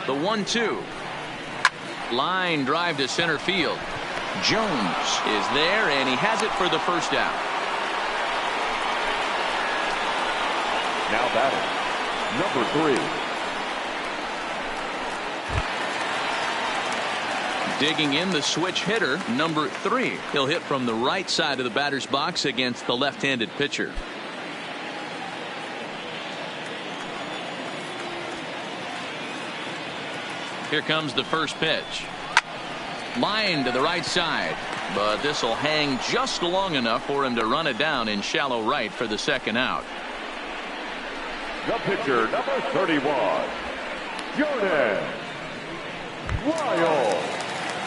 [SPEAKER 1] The 1-2. Line drive to center field. Jones is there, and he has it for the first out.
[SPEAKER 3] Now batting, number 3.
[SPEAKER 1] Digging in, the switch hitter, number 3. He'll hit from the right side of the batter's box against the left-handed pitcher. Here comes the first pitch. Line to the right side, but this will hang just long enough for him to run it down in shallow right for the second out.
[SPEAKER 3] The pitcher, number 31, Jordan Lyles.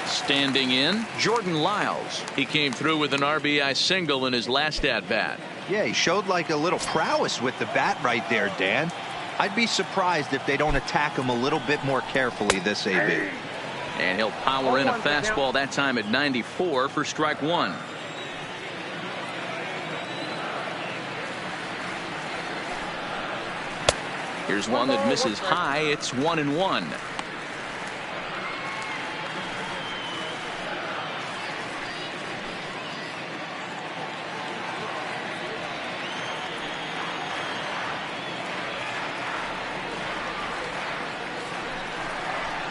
[SPEAKER 1] Standing in, Jordan Lyles. He came through with an RBI single in his last at-bat.
[SPEAKER 4] Yeah, he showed like a little prowess with the bat right there, Dan. I'd be surprised if they don't attack him a little bit more carefully this AB.
[SPEAKER 1] And he'll power in a fastball that time at 94 for strike one. Here's one that misses high. It's 1-1.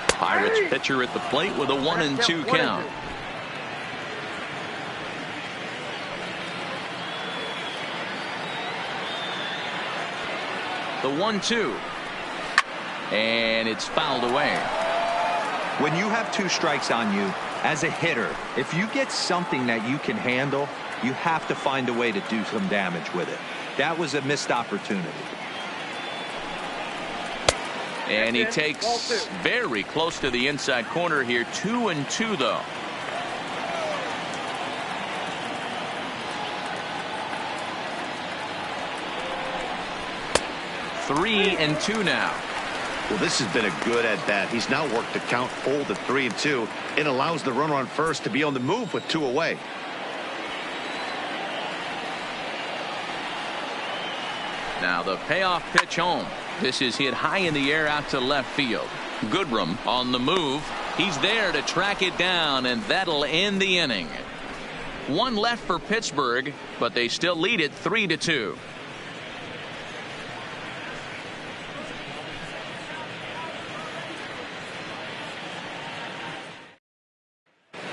[SPEAKER 1] Pirates pitcher at the plate with a 1-2 count. The 1-2, and it's fouled away.
[SPEAKER 4] When you have 2 strikes on you as a hitter, if you get something that you can handle, you have to find a way to do some damage with it. That was a missed opportunity.
[SPEAKER 1] And he takes very close to the inside corner here. 2-2 though. 3-2 now.
[SPEAKER 2] Well, this has been a good at-bat. He's now worked the count full to 3-2. It allows the runner on first to be on the move with 2 away.
[SPEAKER 1] Now the payoff pitch home. This is hit high in the air out to left field. Goodrum on the move. He's there to track it down, and that'll end the inning. One left for Pittsburgh, but they still lead it 3-2.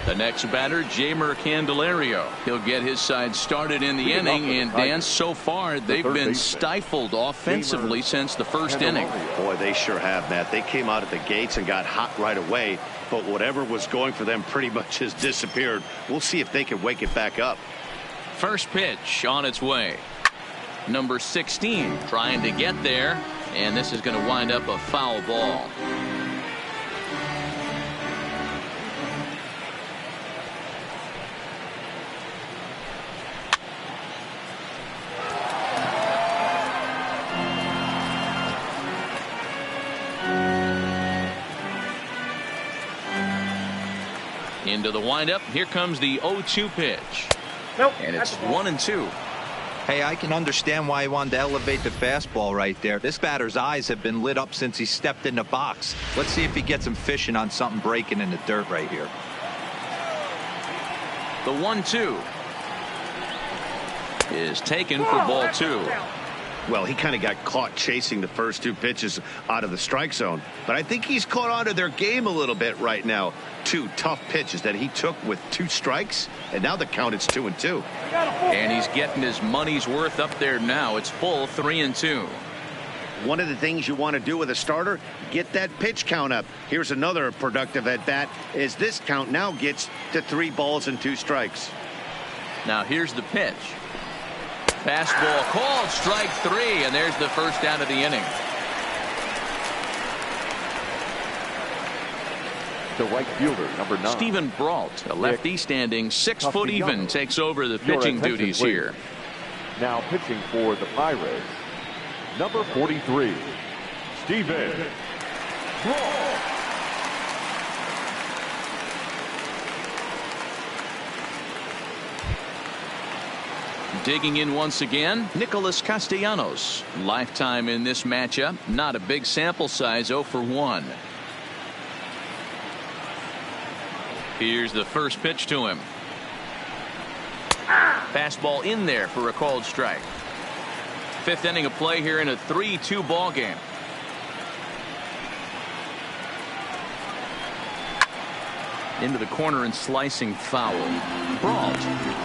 [SPEAKER 1] The next batter, Jeimer Candelario. He'll get his side started in the inning, and Dan, so far they've been stifled offensively since the first inning.
[SPEAKER 2] Boy, they sure have, Matt. They came out at the gates and got hot right away, but whatever was going for them pretty much has disappeared. We'll see if they can wake it back up.
[SPEAKER 1] First pitch on its way. Number 16 trying to get there, and this is going to wind up a foul ball. Into the windup. Here comes the 0-2 pitch.
[SPEAKER 6] Nope.
[SPEAKER 1] And it's 1-2.
[SPEAKER 4] Hey, I can understand why he wanted to elevate the fastball right there. This batter's eyes have been lit up since he stepped in the box. Let's see if he gets him fishing on something breaking in the dirt right here.
[SPEAKER 1] The 1-2 is taken for ball 2.
[SPEAKER 2] Well, he kind of got caught chasing the first 2 pitches out of the strike zone. But I think he's caught on to their game a little bit right now. 2 tough pitches that he took with 2 strikes, and now the count is 2-2.
[SPEAKER 1] And he's getting his money's worth up there now. It's full 3-2.
[SPEAKER 2] One of the things you want to do with a starter, get that pitch count up. Here's another productive at bat, as this count now gets to 3 balls and 2 strikes.
[SPEAKER 1] Now here's the pitch. Fastball called, strike 3, and there's the first out of the inning.
[SPEAKER 3] The right fielder, number 9.
[SPEAKER 1] Stephen Brault, a lefty standing 6 foot even, takes over the pitching duties here.
[SPEAKER 3] Now pitching for the Pirates, number 43, Stephen Brault.
[SPEAKER 1] Digging in once again, Nicholas Castellanos. Lifetime in this matchup. Not a big sample size, 0 for 1. Here's the first pitch to him. Fastball in there for a called strike. 5th inning of play here in a 3-2 ball game. Into the corner and slicing foul. Brault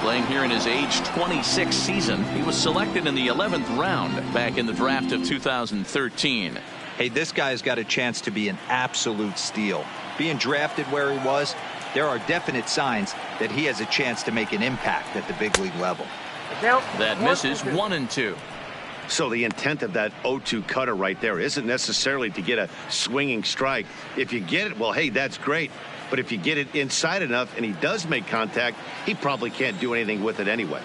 [SPEAKER 1] playing here in his age 26 season. He was selected in the 11th round back in the draft of 2013.
[SPEAKER 4] Hey, this guy's got a chance to be an absolute steal. Being drafted where he was, there are definite signs that he has a chance to make an impact at the big league level.
[SPEAKER 1] That misses 1-2.
[SPEAKER 2] So the intent of that 0-2 cutter right there isn't necessarily to get a swinging strike. If you get it, well, hey, that's great. But if you get it inside enough and he does make contact, he probably can't do anything with it anyway.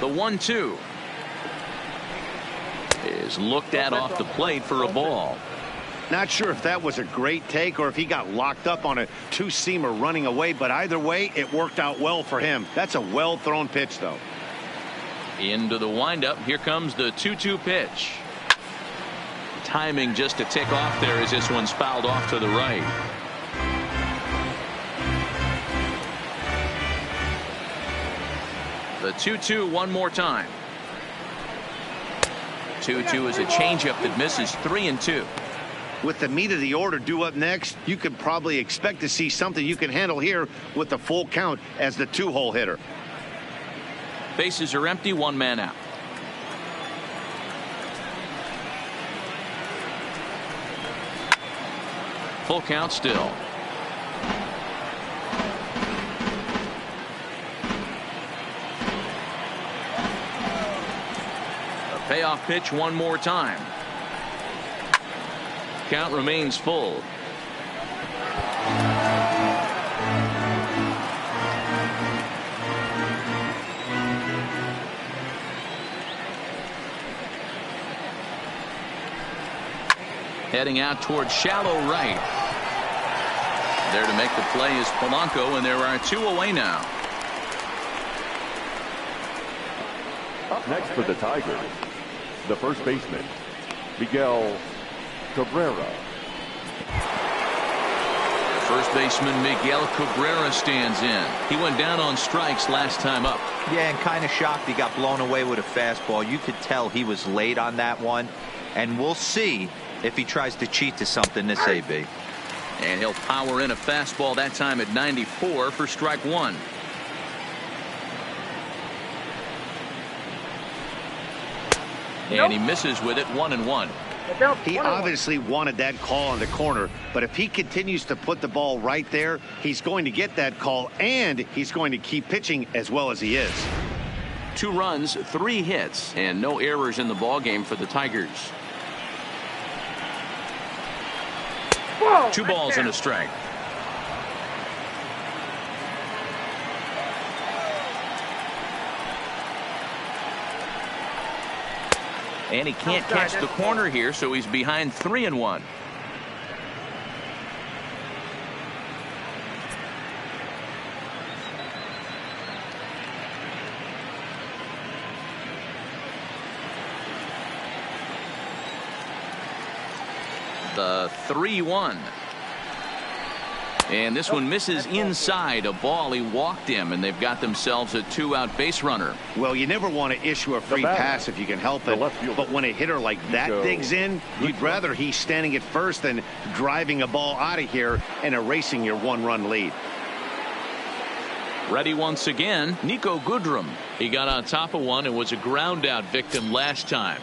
[SPEAKER 1] The 1-2 is looked at off the plate for a ball.
[SPEAKER 2] Not sure if that was a great take or if he got locked up on a 2-seamer running away, but either way, it worked out well for him. That's a well-thrown pitch, though.
[SPEAKER 1] Into the windup. Here comes the 2-2 pitch. Timing just to tick off there as this one's fouled off to the right. The 2-2 one more time. 2-2 is a changeup that misses 3-2.
[SPEAKER 2] With the meat of the order due up next, you could probably expect to see something you can handle here with the full count as the 2-hole hitter.
[SPEAKER 1] Bases are empty, 1 man out. Full count still. A payoff pitch one more time. Count remains full. Heading out towards shallow right. There to make the play is Polanco, and there are 2 away now.
[SPEAKER 3] Up next for the Tigers, the first baseman, Miguel Cabrera.
[SPEAKER 1] First baseman Miguel Cabrera stands in. He went down on strikes last time up.
[SPEAKER 4] Yeah, and kind of shocked he got blown away with a fastball. You could tell he was late on that one. And we'll see if he tries to cheat to something this AB.
[SPEAKER 1] And he'll power in a fastball that time at 94 for strike one. And he misses with it, 1-1.
[SPEAKER 2] He obviously wanted that call in the corner, but if he continues to put the ball right there, he's going to get that call, and he's going to keep pitching as well as he is.
[SPEAKER 1] 2 runs, 3 hits, and no errors in the ball game for the Tigers. 2 balls and a strike. And he can't catch the corner here, so he's behind 3-1. The 3-1. And this one misses inside a ball. He walked him, and they've got themselves a 2-out base runner.
[SPEAKER 2] Well, you never want to issue a free pass if you can help it, but when a hitter like that digs in, you'd rather he's standing at first than driving a ball out of here and erasing your 1-run lead.
[SPEAKER 1] Ready once again, Nico Goodrum. He got on top of one and was a ground out victim last time.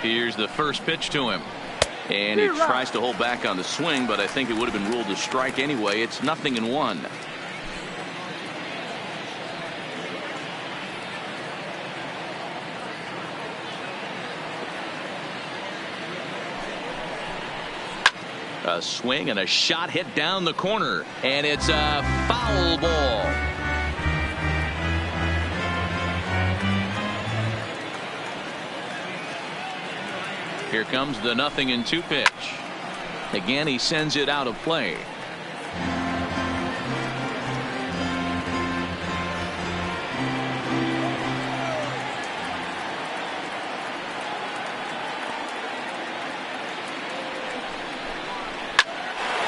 [SPEAKER 1] Here's the first pitch to him. And he tries to hold back on the swing, but I think it would have been ruled a strike anyway. It's 0-1. A swing and a shot hit down the corner, and it's a foul ball. Here comes the 0-2 pitch. Again, he sends it out of play.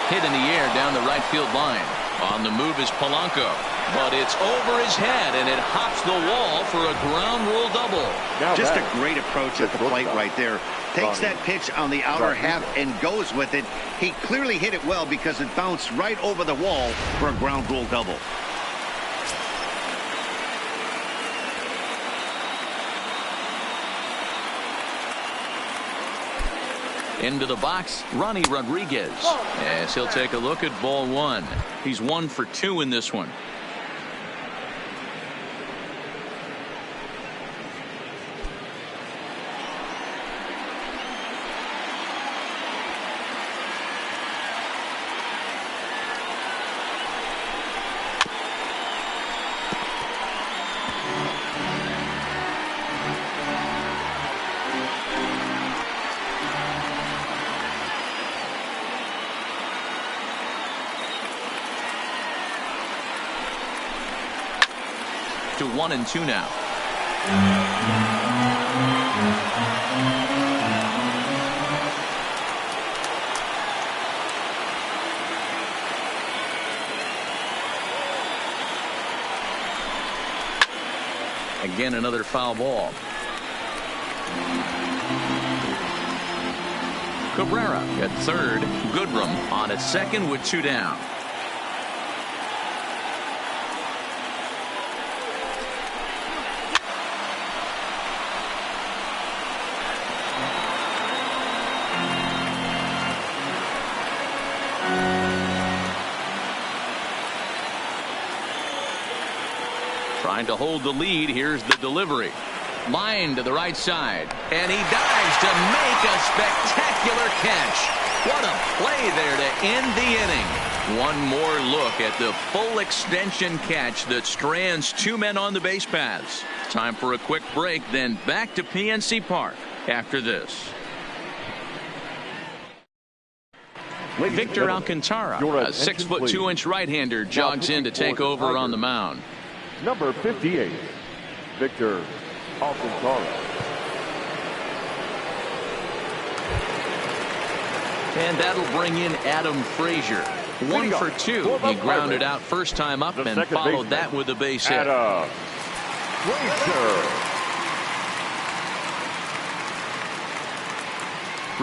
[SPEAKER 1] Hit in the air down the right field line. On the move is Polanco, but it's over his head, and it hops the wall for a ground rule double.
[SPEAKER 2] Just a great approach at the plate right there. Takes that pitch on the outer half and goes with it. He clearly hit it well because it bounced right over the wall for a ground rule double.
[SPEAKER 1] Into the box, Ronnie Rodriguez. Yes, he'll take a look at ball 1. He's 1 for 2 in this one. To 1-2 now. Again, another foul ball. Cabrera at third. Goodrum on at second with 2 down. Trying to hold the lead. Here's the delivery. Line to the right side. And he dives to make a spectacular catch. What a play there to end the inning. One more look at the full extension catch that strands 2 men on the base paths. Time for a quick break, then back to PNC Park after this. Victor Alcantara, a 6'2" right-hander, jogs in to take over on the mound.
[SPEAKER 3] Number 58, Victor Alcantara.
[SPEAKER 1] And that'll bring in Adam Frazier. 1 for 2. He grounded out first time up and followed that with a base hit.
[SPEAKER 3] Adam Frazier.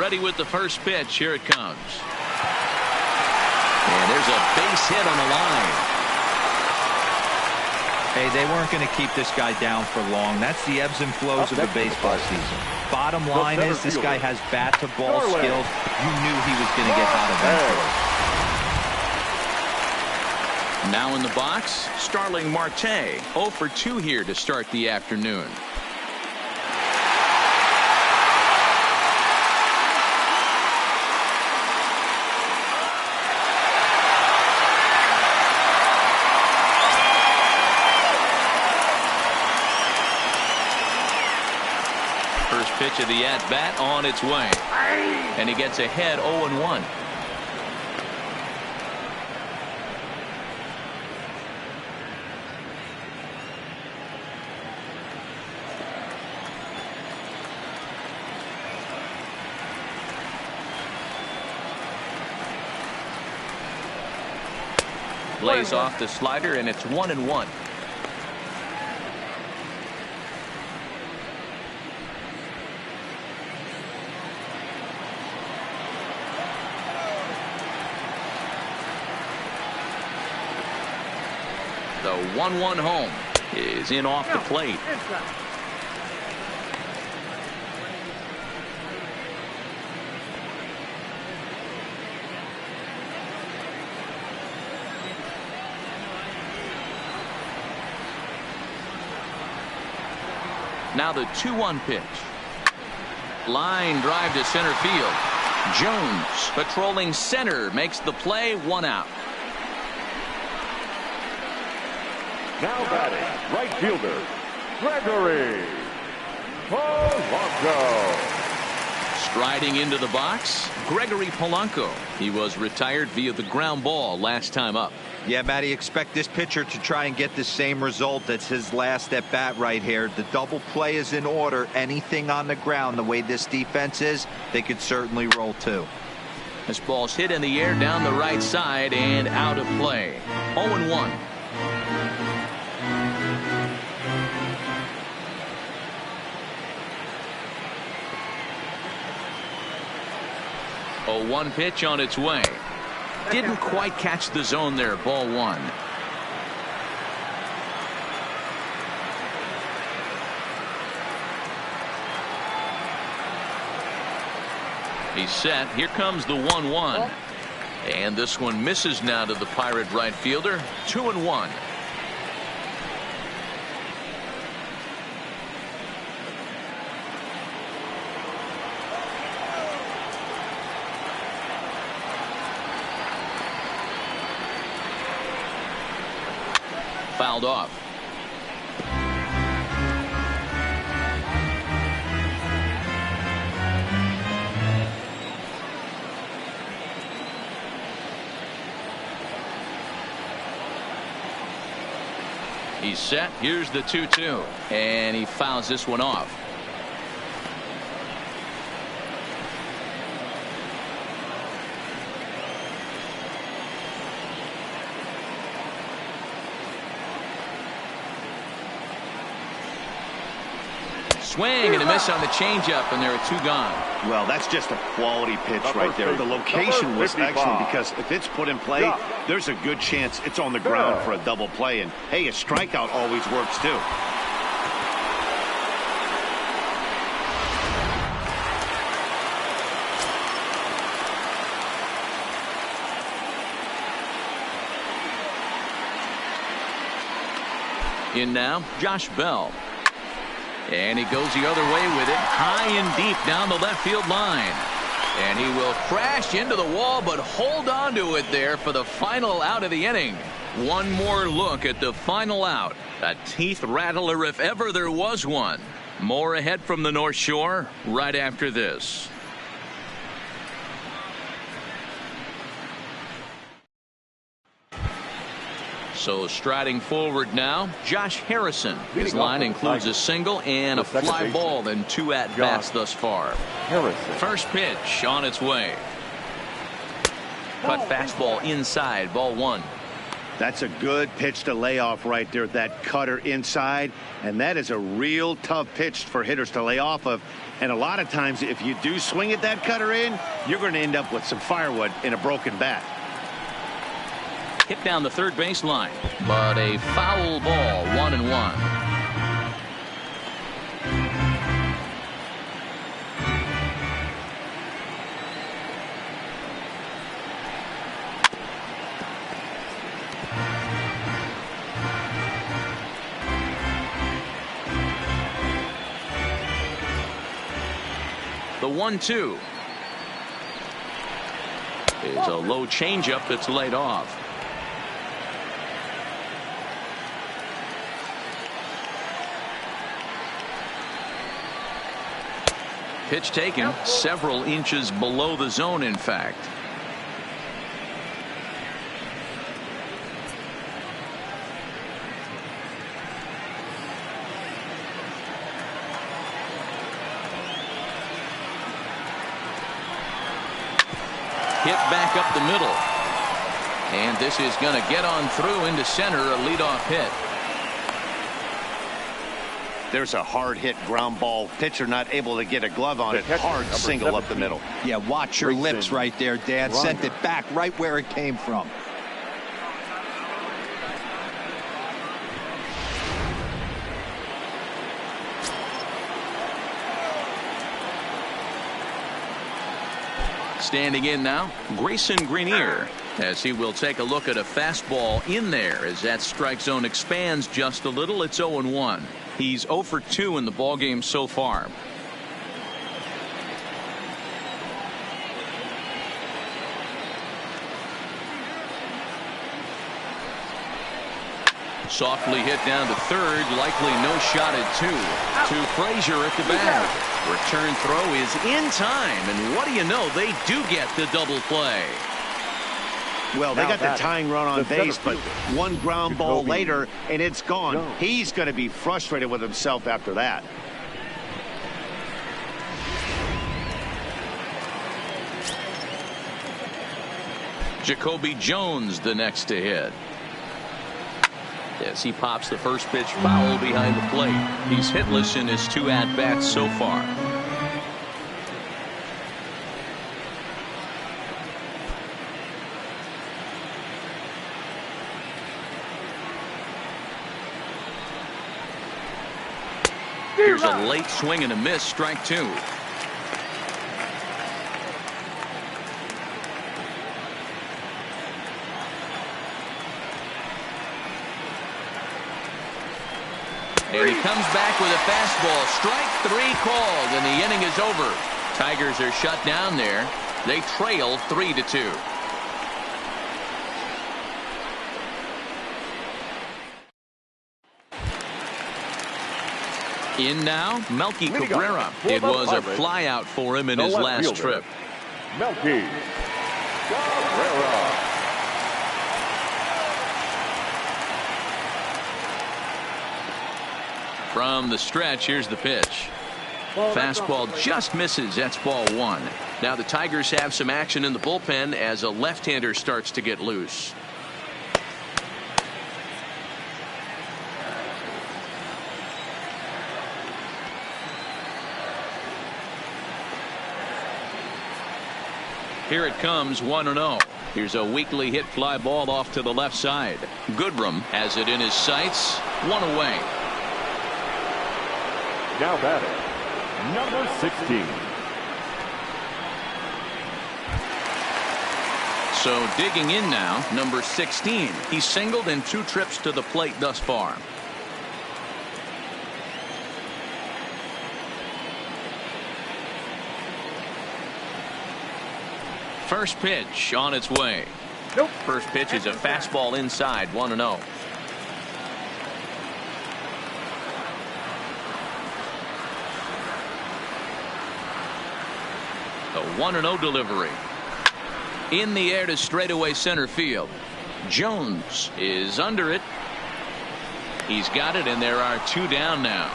[SPEAKER 1] Ready with the first pitch. Here it comes. And there's a base hit on the line.
[SPEAKER 4] Hey, they weren't going to keep this guy down for long. That's the ebbs and flows of the baseball season. Bottom line is this guy has bat-to-ball skills. You knew he was going to get hot eventually.
[SPEAKER 1] Now in the box, Starling Marte. 0 for 2 here to start the afternoon. First pitch of the at-bat on its way. And he gets ahead 0-1. Lays off the slider, and it's 1-1. The 1-1 home is in off the plate. Now the 2-1 pitch. Line drive to center field. Jones patrolling center makes the play. 1 out.
[SPEAKER 3] Now batting, right fielder, Gregory Polanco.
[SPEAKER 1] Striding into the box, Gregory Polanco. He was retired via the ground ball last time up.
[SPEAKER 4] Yeah, Matty, expect this pitcher to try and get the same result. That's his last at bat right here. The double play is in order. Anything on the ground, the way this defense is, they could certainly roll too.
[SPEAKER 1] This ball's hit in the air down the right side and out of play. 0-1. A 1 pitch on its way. Didn't quite catch the zone there. Ball 1. He's set. Here comes the 1-1. And this one misses now to the Pirate right fielder. 2-1. Fouled off. He's set. Here's the 2-2. And he fouls this one off. Swing and a miss on the changeup, and there are 2 gone.
[SPEAKER 2] Well, that's just a quality pitch right there. The location was excellent because if it's put in play, there's a good chance it's on the ground for a double play. And, hey, a strikeout always works, too.
[SPEAKER 1] In now, Josh Bell. And he goes the other way with it, high and deep down the left field line. And he will crash into the wall, but hold on to it there for the final out of the inning. One more look at the final out. A teeth rattler if ever there was one. More ahead from the North Shore right after this. So striding forward now, Josh Harrison. His line includes a single and a fly ball and 2 at-bats thus far. First pitch on its way. Cut fastball inside, ball 1.
[SPEAKER 2] That's a good pitch to lay off right there, that cutter inside. And that is a real tough pitch for hitters to lay off of. And a lot of times, if you do swing at that cutter in, you're going to end up with some firewood in a broken bat.
[SPEAKER 1] Hit down the third base line, but a foul ball, 1-1. The 1-2 is a low changeup that's laid off. Pitch taken several inches below the zone, in fact. Hit back up the middle. And this is going to get on through into center, a leadoff hit.
[SPEAKER 2] There's a hard hit ground ball. Pitcher not able to get a glove on it. Hard single up the middle.
[SPEAKER 4] Yeah, watch your lips right there, Dad. Sent it back right where it came from.
[SPEAKER 1] Standing in now, Grayson Greenier, as he will take a look at a fastball in there as that strike zone expands just a little. It's 0-1. He's 0 for 2 in the ballgame so far. Softly hit down to third, likely no shot at 2. To Frazier at the bag. Return throw is in time, and what do you know, they do get the double play.
[SPEAKER 2] Well, they got the tying run on base, but one ground ball later, and it's gone. He's going to be frustrated with himself after that.
[SPEAKER 1] Jacoby Jones the next to hit. As he pops the first pitch foul behind the plate. He's hitless in his 2 at-bats so far. Here's a late swing and a miss, strike 2. And he comes back with a fastball. Strike 3 called, and the inning is over. Tigers are shut down there. They trail 3-2. In now, Melky Cabrera. It was a flyout for him in his last trip.
[SPEAKER 3] Melky Cabrera.
[SPEAKER 1] From the stretch, here's the pitch. Fastball just misses. That's ball 1. Now the Tigers have some action in the bullpen as a left-hander starts to get loose. Here it comes, 1-0. Here's a weakly hit fly ball off to the left side. Goodrum has it in his sights. 1 away.
[SPEAKER 3] Now batting, number 16.
[SPEAKER 1] So digging in now, number 16. He's singled in 2 trips to the plate thus far. First pitch on its way.
[SPEAKER 3] Nope.
[SPEAKER 1] First pitch is a fastball inside, 1-0. A 1-0 delivery. In the air to straightaway center field. Jones is under it. He's got it, and there are 2 down now.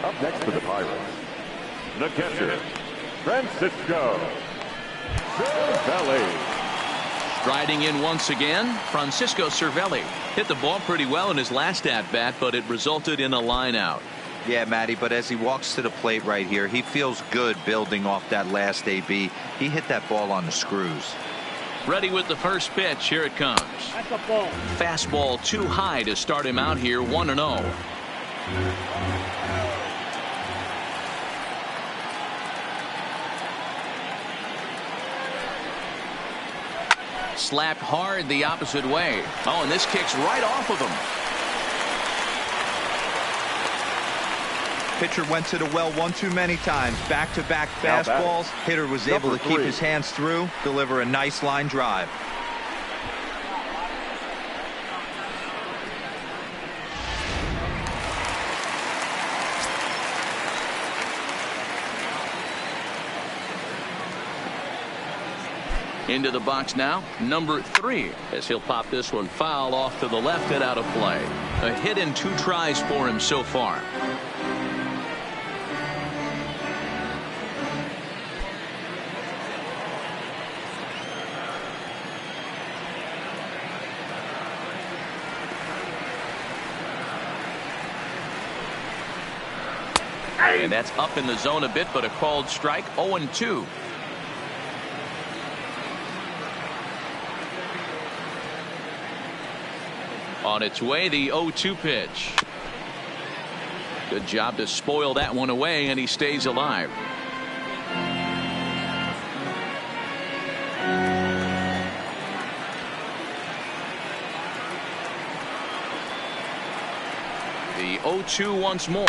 [SPEAKER 3] Up next for the Pirates, the catcher, Francisco Cervelli.
[SPEAKER 1] Striding in once again, Francisco Cervelli hit the ball pretty well in his last at-bat, but it resulted in a line out.
[SPEAKER 4] Yeah, Matty, but as he walks to the plate right here, he feels good building off that last AB. He hit that ball on the screws.
[SPEAKER 1] Ready with the first pitch. Here it comes.
[SPEAKER 6] That's a ball.
[SPEAKER 1] Fastball too high to start him out here, 1-0. Slapped hard the opposite way. Oh, and this kicks right off of him.
[SPEAKER 4] Pitcher went to the well one too many times. Back-to-back fastballs. Hitter was able to keep his hands through, deliver a nice line drive.
[SPEAKER 1] Into the box now, number 3, as he'll pop this one foul off to the left and out of play. A hit in 2 tries for him so far. And that's up in the zone a bit, but a called strike. 0-2. On its way, the 0-2 pitch. Good job to spoil that one away, and he stays alive. The 0-2 once more.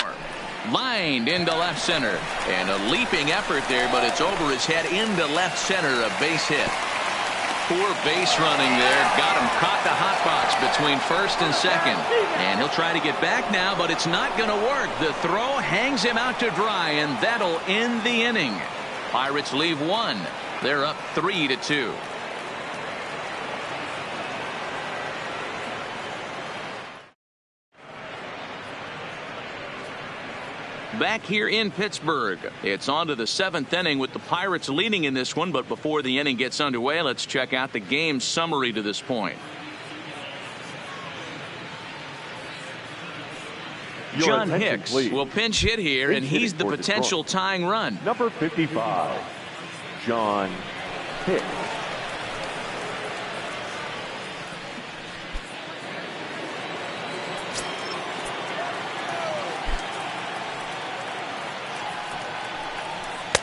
[SPEAKER 1] Lined into left center. And a leaping effort there, but it's over his head into left center. A base hit. Poor base running there. Got him caught the hot box between first and second. And he'll try to get back now, but it's not going to work. The throw hangs him out to dry, and that'll end the inning. Pirates leave 1. They're up 3-2. Back here in Pittsburgh, it's on to the 7th inning with the Pirates leading in this one. But before the inning gets underway, let's check out the game summary to this point. John Hicks will pinch hit here, and he's the potential tying run.
[SPEAKER 3] Number 55, John Hicks.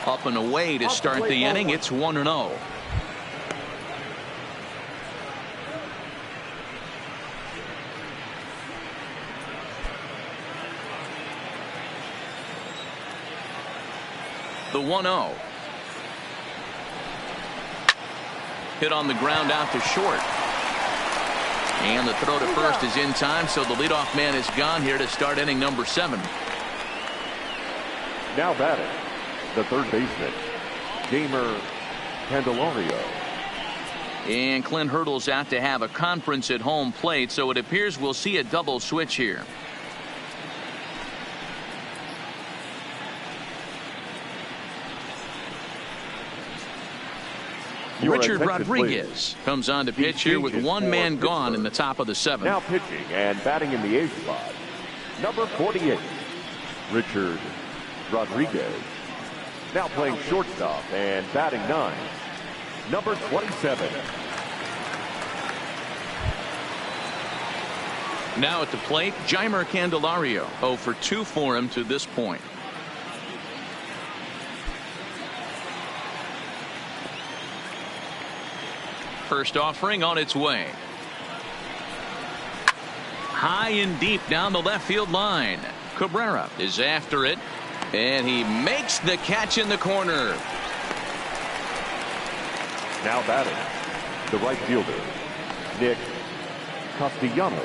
[SPEAKER 1] Up and away to start the inning. It's 1-0. The 1-0. Hit on the ground out to short. And the throw to first is in time, so the leadoff man is gone here to start inning number 7.
[SPEAKER 3] Now batting, the third baseman, Jeimer Candelario.
[SPEAKER 1] And Clint Hurdle's out to have a conference at home plate, so it appears we'll see a double switch here. Richard Rodriguez comes on to pitch here with 1 man gone in the top of the 7th.
[SPEAKER 3] Now pitching and batting in the 8th spot, number 48, Richard Rodriguez. Now playing shortstop and batting 9, number 27.
[SPEAKER 1] Now at the plate, Jeimer Candelario. 0 for 2 for him to this point. First offering on its way. High and deep down the left field line. Cabrera is after it, and he makes the catch in the corner.
[SPEAKER 3] Now batting, the right fielder, Nick Castellanos.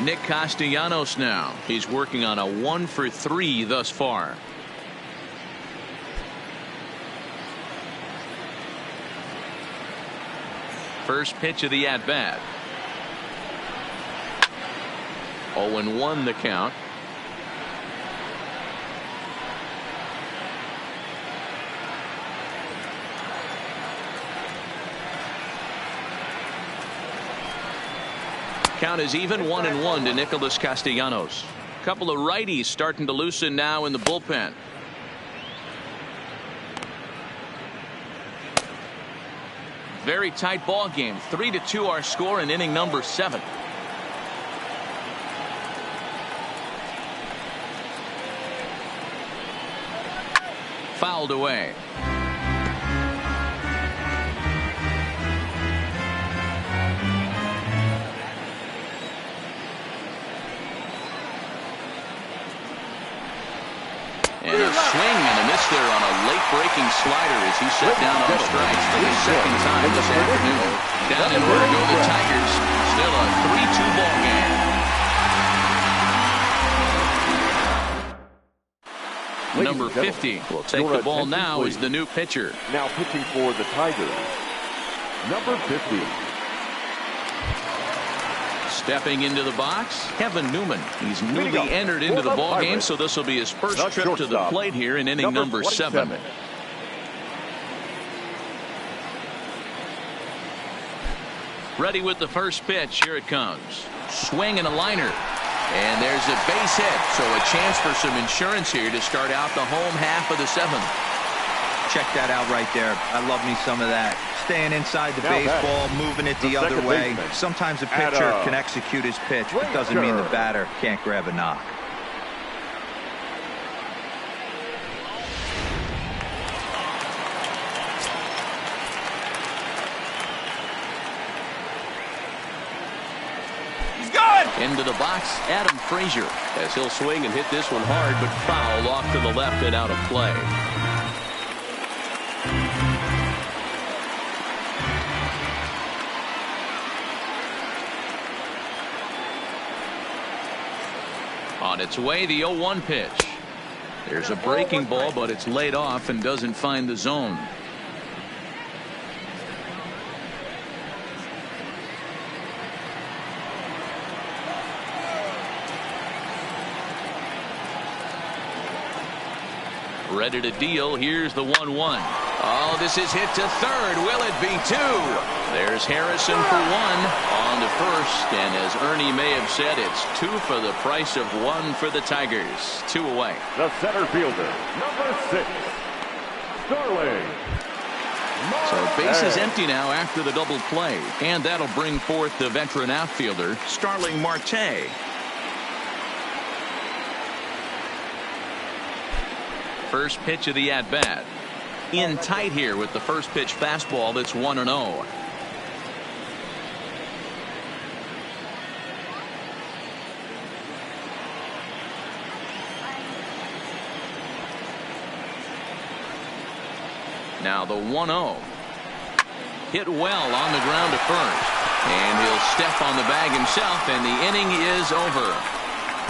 [SPEAKER 1] Nick Castellanos now. He's working on a 1-for-3 thus far. First pitch of the at-bat. 0-1 the count. Count is even, 1-1 to Nicholas Castellanos. Couple of righties starting to loosen now in the bullpen. Very tight ball game. 3-2 our score in inning number 7. Fouled away. And a swing and a miss there on a late-breaking slider as he set down on strikes for the second time this afternoon. Down in order go the Tigers. Still a 3-2 ball game. Number 50 will take the ball now as the new pitcher.
[SPEAKER 3] Now pitching for the Tigers, number 50.
[SPEAKER 1] Stepping into the box, Kevin Newman. He's newly entered into the ball game, so this will be his first trip to the plate here in inning number 7. Ready with the first pitch. Here it comes. Swing and a liner. And there's a base hit, so a chance for some insurance here to start out the home half of the 7th.
[SPEAKER 4] Check that out right there. I love me some of that. Staying inside the baseball, moving it the other way. Sometimes a pitcher can execute his pitch, but doesn't mean the batter can't grab a knock.
[SPEAKER 1] Into the box, Adam Frazier, as he'll swing and hit this one hard, but foul off to the left and out of play. On its way, the 0-1 pitch. There's a breaking ball, but it's laid off and doesn't find the zone. Ready to deal. Here's the 1-1. Oh, this is hit to third. Will it be 2? There's Harrison for 1 on to first. And as Ernie may have said, it's 2 for the price of 1 for the Tigers. 2 away.
[SPEAKER 3] The center fielder, number 6, Starling.
[SPEAKER 1] So base is empty now after the double play. And that'll bring forth the veteran outfielder, Starling Marte. First pitch of the at-bat. In tight here with the first pitch fastball that's 1-0. Now the 1-0. Hit well on the ground to first. And he'll step on the bag himself, and the inning is over.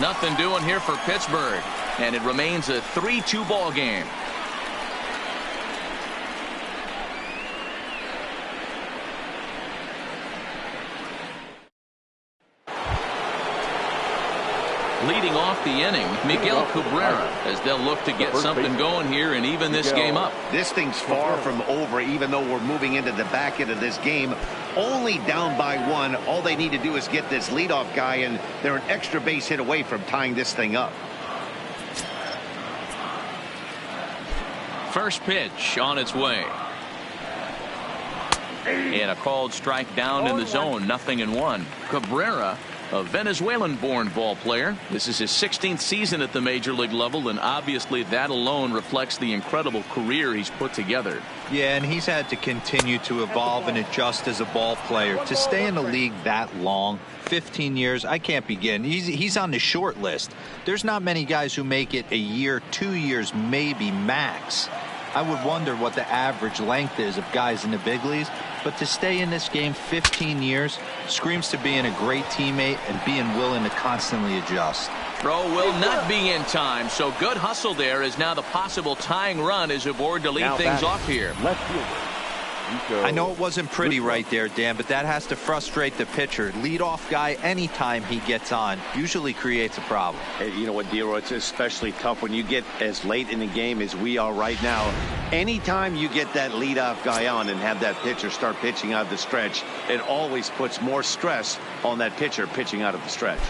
[SPEAKER 1] Nothing doing here for Pittsburgh. And it remains a 3-2 ball game. Leading off the inning, Miguel Cabrera, as they'll look to get something going here and even this game up.
[SPEAKER 2] This thing's far from over, even though we're moving into the back end of this game. Only down by 1. All they need to do is get this leadoff guy, and they're an extra base hit away from tying this thing up.
[SPEAKER 1] First pitch on its way. And a called strike down in the zone. 0-1. Cabrera, a Venezuelan-born ball player. This is his 16th season at the major league level, and obviously that alone reflects the incredible career he's put together.
[SPEAKER 4] Yeah, and he's had to continue to evolve and adjust as a ball player. To stay in the league that long, 15 years, I can't begin. He's on the short list. There's not many guys who make it a year, 2 years, maybe max. I would wonder what the average length is of guys in the big leagues. but to stay in this game 15 years screams to being a great teammate and being willing to constantly adjust.
[SPEAKER 1] Throw will not be in time, so good hustle there as now the possible tying run is aboard to lead things off here.
[SPEAKER 3] Left fielder.
[SPEAKER 4] I know it wasn't pretty right there, Dan, but that has to frustrate the pitcher. Leadoff guy, anytime he gets on, usually creates a problem.
[SPEAKER 2] Hey, you know what, Dero, it's especially tough when you get as late in the game as we are right now. Anytime you get that leadoff guy on and have that pitcher start pitching out of the stretch, it always puts more stress on that pitcher pitching out of the stretch.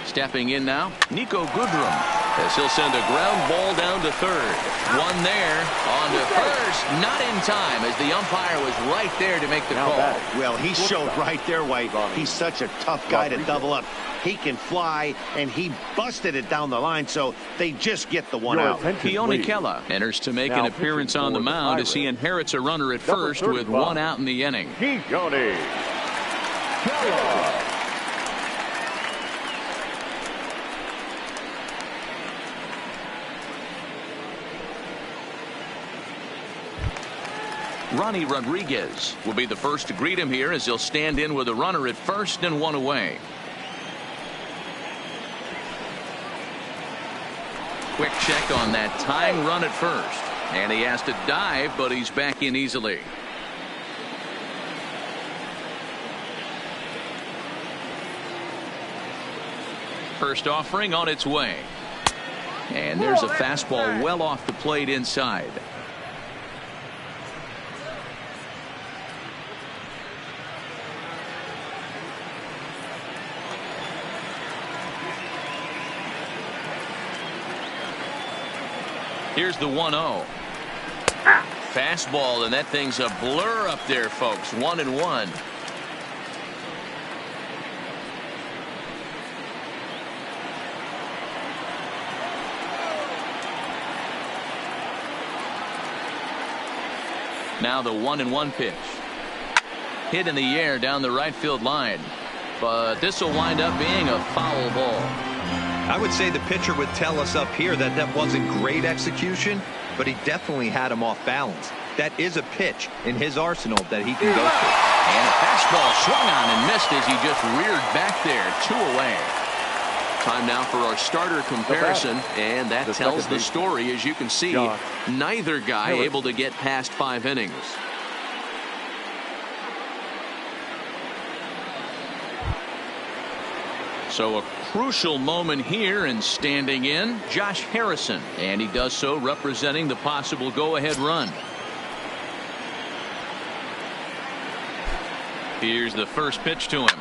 [SPEAKER 1] Stepping in now, Nico Goodrum, as he'll send a ground ball down to third. One there, on to first, not in time, as the umpire was right there to make the call.
[SPEAKER 2] Well, he showed right there why he's such a tough guy to double up. He can fly, and he busted it down the line, so they just get the one out.
[SPEAKER 1] Keone Kela enters to make an appearance on the mound as he inherits a runner at first with one out in the inning.
[SPEAKER 3] Keone Kela.
[SPEAKER 1] Ronnie Rodriguez will be the first to greet him here as he'll stand in with a runner at first and one away. Quick check on that tying run at first, and he has to dive, but he's back in easily. First offering on its way, and there's a fastball well off the plate inside. Here's the 1-0. Fastball, and that thing's a blur up there, folks. 1-1. Now the 1-1 pitch. Hit in the air down the right field line. But this will wind up being a foul ball.
[SPEAKER 4] I would say the pitcher would tell us up here that that wasn't great execution, but he definitely had him off balance. That is a pitch in his arsenal that he can go for.
[SPEAKER 1] And a fastball swung on and missed as he just reared back there. 2 away. Time now for our starter comparison, and that tells the story. As you can see, neither guy able to get past 5 innings. So a crucial moment here, and standing in, Josh Harrison, and he does so representing the possible go-ahead run. Here's the first pitch to him.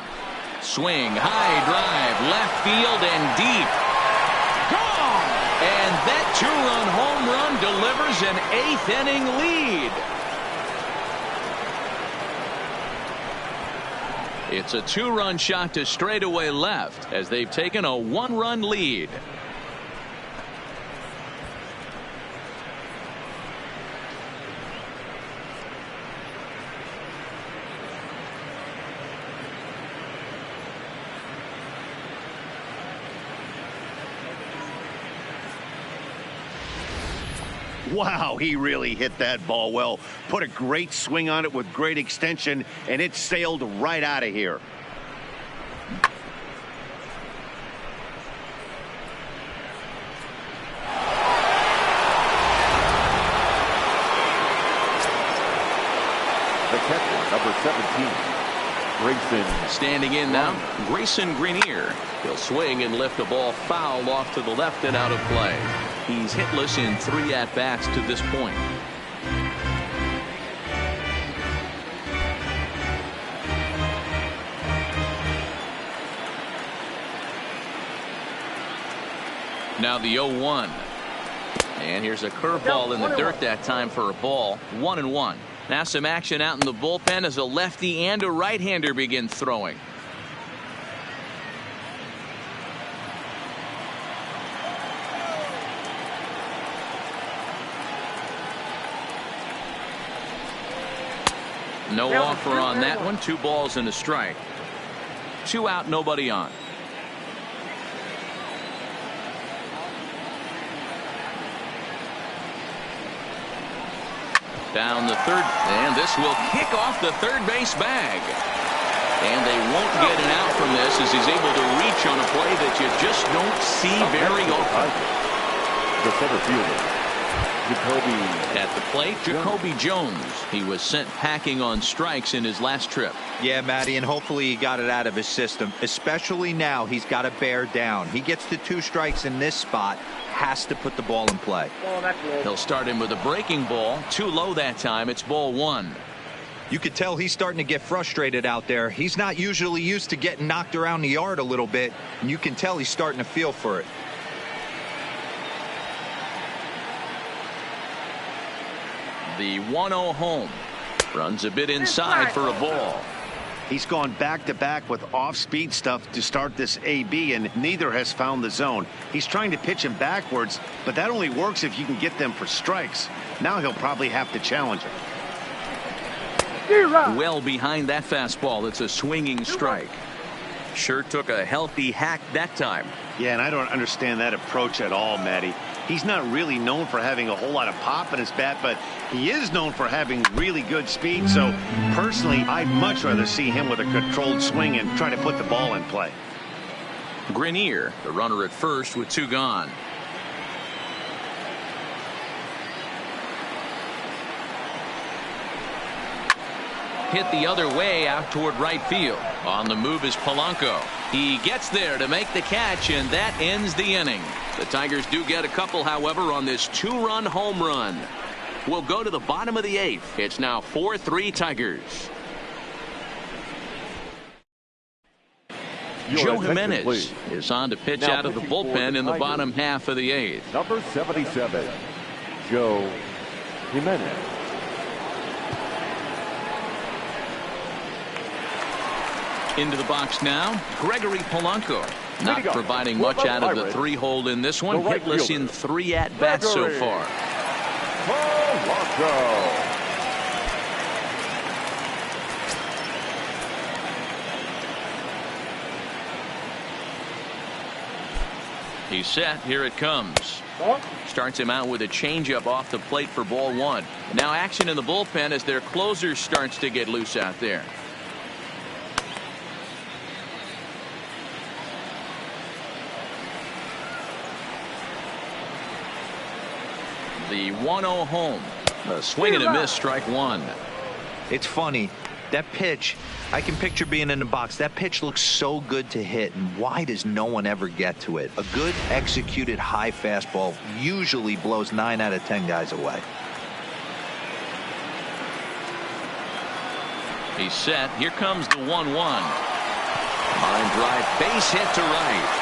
[SPEAKER 1] Swing, high drive, left field and deep. Gone! And that 2-run home run delivers an 8th inning lead. It's a 2-run shot to straightaway left as they've taken a 1-run lead.
[SPEAKER 2] Wow, he really hit that ball well. Put a great swing on it with great extension, and it sailed right out of here.
[SPEAKER 3] The catcher, number 17. Grayson.
[SPEAKER 1] Standing in now, Grayson Greenier. He'll swing and lift the ball foul off to the left and out of play. He's hitless in 3 at-bats to this point. Now the 0-1. And here's a curveball in the dirt that time for a ball. 1-1. Now some action out in the bullpen as a lefty and a right-hander begin throwing. No offer on that one. 2 balls and a strike. 2 out, nobody on. Down the third, and this will kick off the third base bag. And they won't get an out from this as he's able to reach on a play that you just don't see very often.
[SPEAKER 3] The center fielder, Jacoby.
[SPEAKER 1] At the plate, Jacoby Jones. He was sent packing on strikes in his last trip.
[SPEAKER 4] Yeah, Matty, and hopefully he got it out of his system. Especially now, he's got to bear down. He gets to 2 strikes in this spot, has to put the ball in play.
[SPEAKER 1] He'll start him with a breaking ball. Too low that time. It's ball 1.
[SPEAKER 4] You could tell he's starting to get frustrated out there. He's not usually used to getting knocked around the yard a little bit, and you can tell he's starting to feel for it.
[SPEAKER 1] The 1-0 home. Runs a bit inside for a ball.
[SPEAKER 2] He's gone back-to-back with off-speed stuff to start this AB, and neither has found the zone. He's trying to pitch him backwards, but that only works if you can get them for strikes. Now he'll probably have to challenge him.
[SPEAKER 1] Well behind that fastball. It's a swinging strike. Sure took a healthy hack that time.
[SPEAKER 2] Yeah, and I don't understand that approach at all, Matty. He's not really known for having a whole lot of pop in his bat, but he is known for having really good speed. So personally, I'd much rather see him with a controlled swing and try to put the ball in play.
[SPEAKER 1] Grenier, the runner at first with 2 gone. Hit the other way out toward right field. On the move is Polanco. He gets there to make the catch, and that ends the inning. The Tigers do get a couple, however, on this 2-run home run. We'll go to the bottom of the 8th. It's now 4-3 Tigers. Joe Jimenez is on to pitch out of the bullpen in the bottom half of the 8th.
[SPEAKER 3] Number 77, Joe Jimenez.
[SPEAKER 1] Into the box now, Gregory Polanco. Not providing much out of the 3-hole in this one. Hitless in 3 at-bats so far.
[SPEAKER 3] Polanco.
[SPEAKER 1] He's set. Here it comes. Starts him out with a changeup off the plate for ball 1. Now action in the bullpen as their closer starts to get loose out there. The 1-0 home. A swing and a miss, strike 1.
[SPEAKER 4] It's funny. That pitch, I can picture being in the box. That pitch looks so good to hit, and why does no one ever get to it? A good executed high fastball usually blows 9 out of 10 guys away.
[SPEAKER 1] He's set. Here comes the 1-1. Line drive, base hit to right.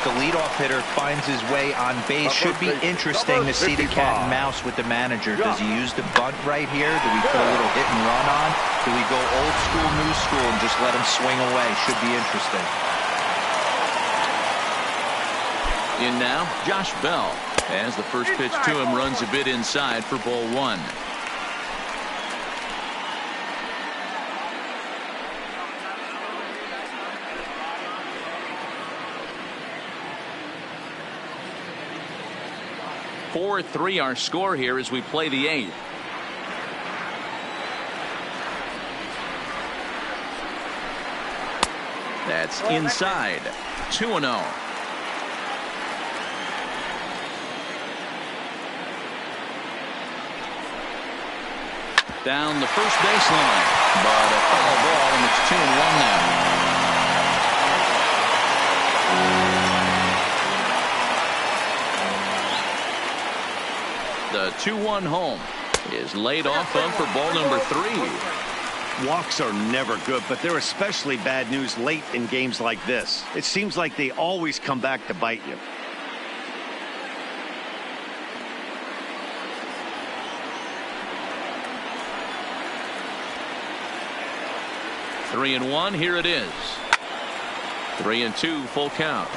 [SPEAKER 4] The leadoff hitter finds his way on base. Should be interesting to see the cat and mouse with the manager. Does he use the bunt right here? Do we put a little hit and run on? Do we go old school, new school, and just let him swing away? Should be interesting.
[SPEAKER 1] In now, Josh Bell. As the first pitch to him runs a bit inside for ball 1. (4-3) our score here as we play the 8th. That's inside. 2-0. Down the first baseline, but a foul ball, and it's 2-1 now. The 2-1 home is laid off of for ball number 3.
[SPEAKER 2] Walks are never good, but they're especially bad news late in games like this. It seems like they always come back to bite you.
[SPEAKER 1] Three and 1, here it is. 3-2, full count.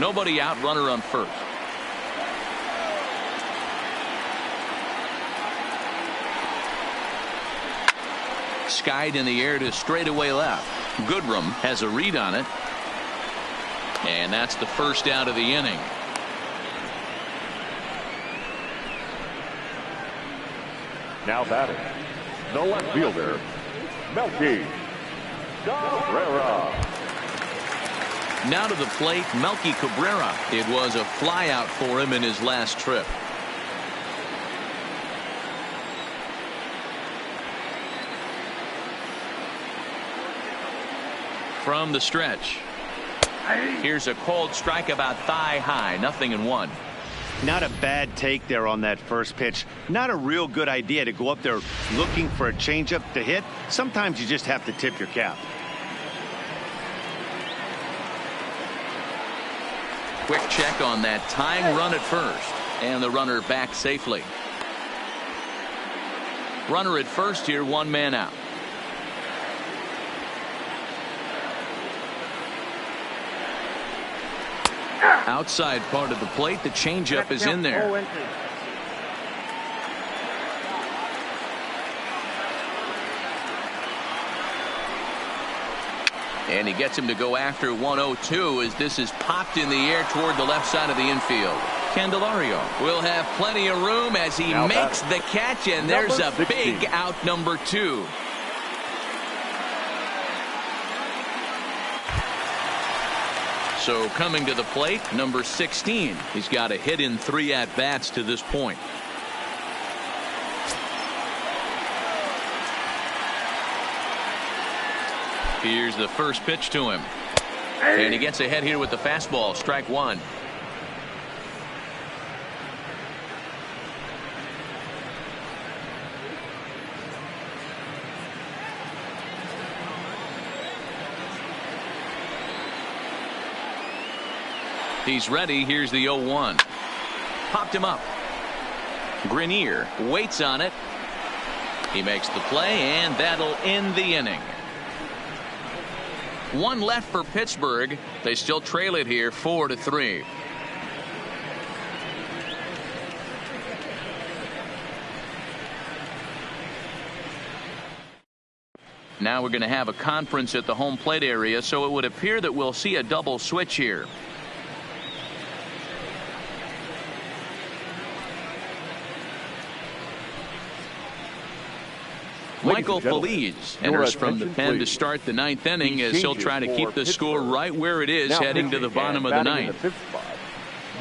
[SPEAKER 1] Nobody out, runner on first. Skied in the air to straightaway left. Goodrum has a read on it. And that's the first out of the inning.
[SPEAKER 3] Now batting, the left fielder, Melky Cabrera.
[SPEAKER 1] Now to the plate, Melky Cabrera. It was a flyout for him in his last trip. From the stretch. Here's a cold strike about thigh high. 0-1.
[SPEAKER 2] Not a bad take there on that first pitch. Not a real good idea to go up there looking for a changeup to hit. Sometimes you just have to tip your cap.
[SPEAKER 1] Quick check on that tying run at first. And the runner back safely. Runner at first here, 1 man out. Outside part of the plate, the changeup is in there. And he gets him to go after 1-0-2 as this is popped in the air toward the left side of the infield. Candelario will have plenty of room as he makes the catch, and there's a big out, number 2. So coming to the plate, number 16. He's got a hit in 3 at-bats to this point. Here's the first pitch to him. And he gets ahead here with the fastball. Strike 1. He's ready. Here's the 0-1. Popped him up. Grenier waits on it. He makes the play, and that'll end the inning. 1 left for Pittsburgh. They still trail it here 4-3. Now we're going to have a conference at the home plate area, so it would appear that we'll see a double switch here. Michael Feliz enters from the pen to start the 9th inning as he'll try to keep the score right where it is heading to the bottom of the 9th.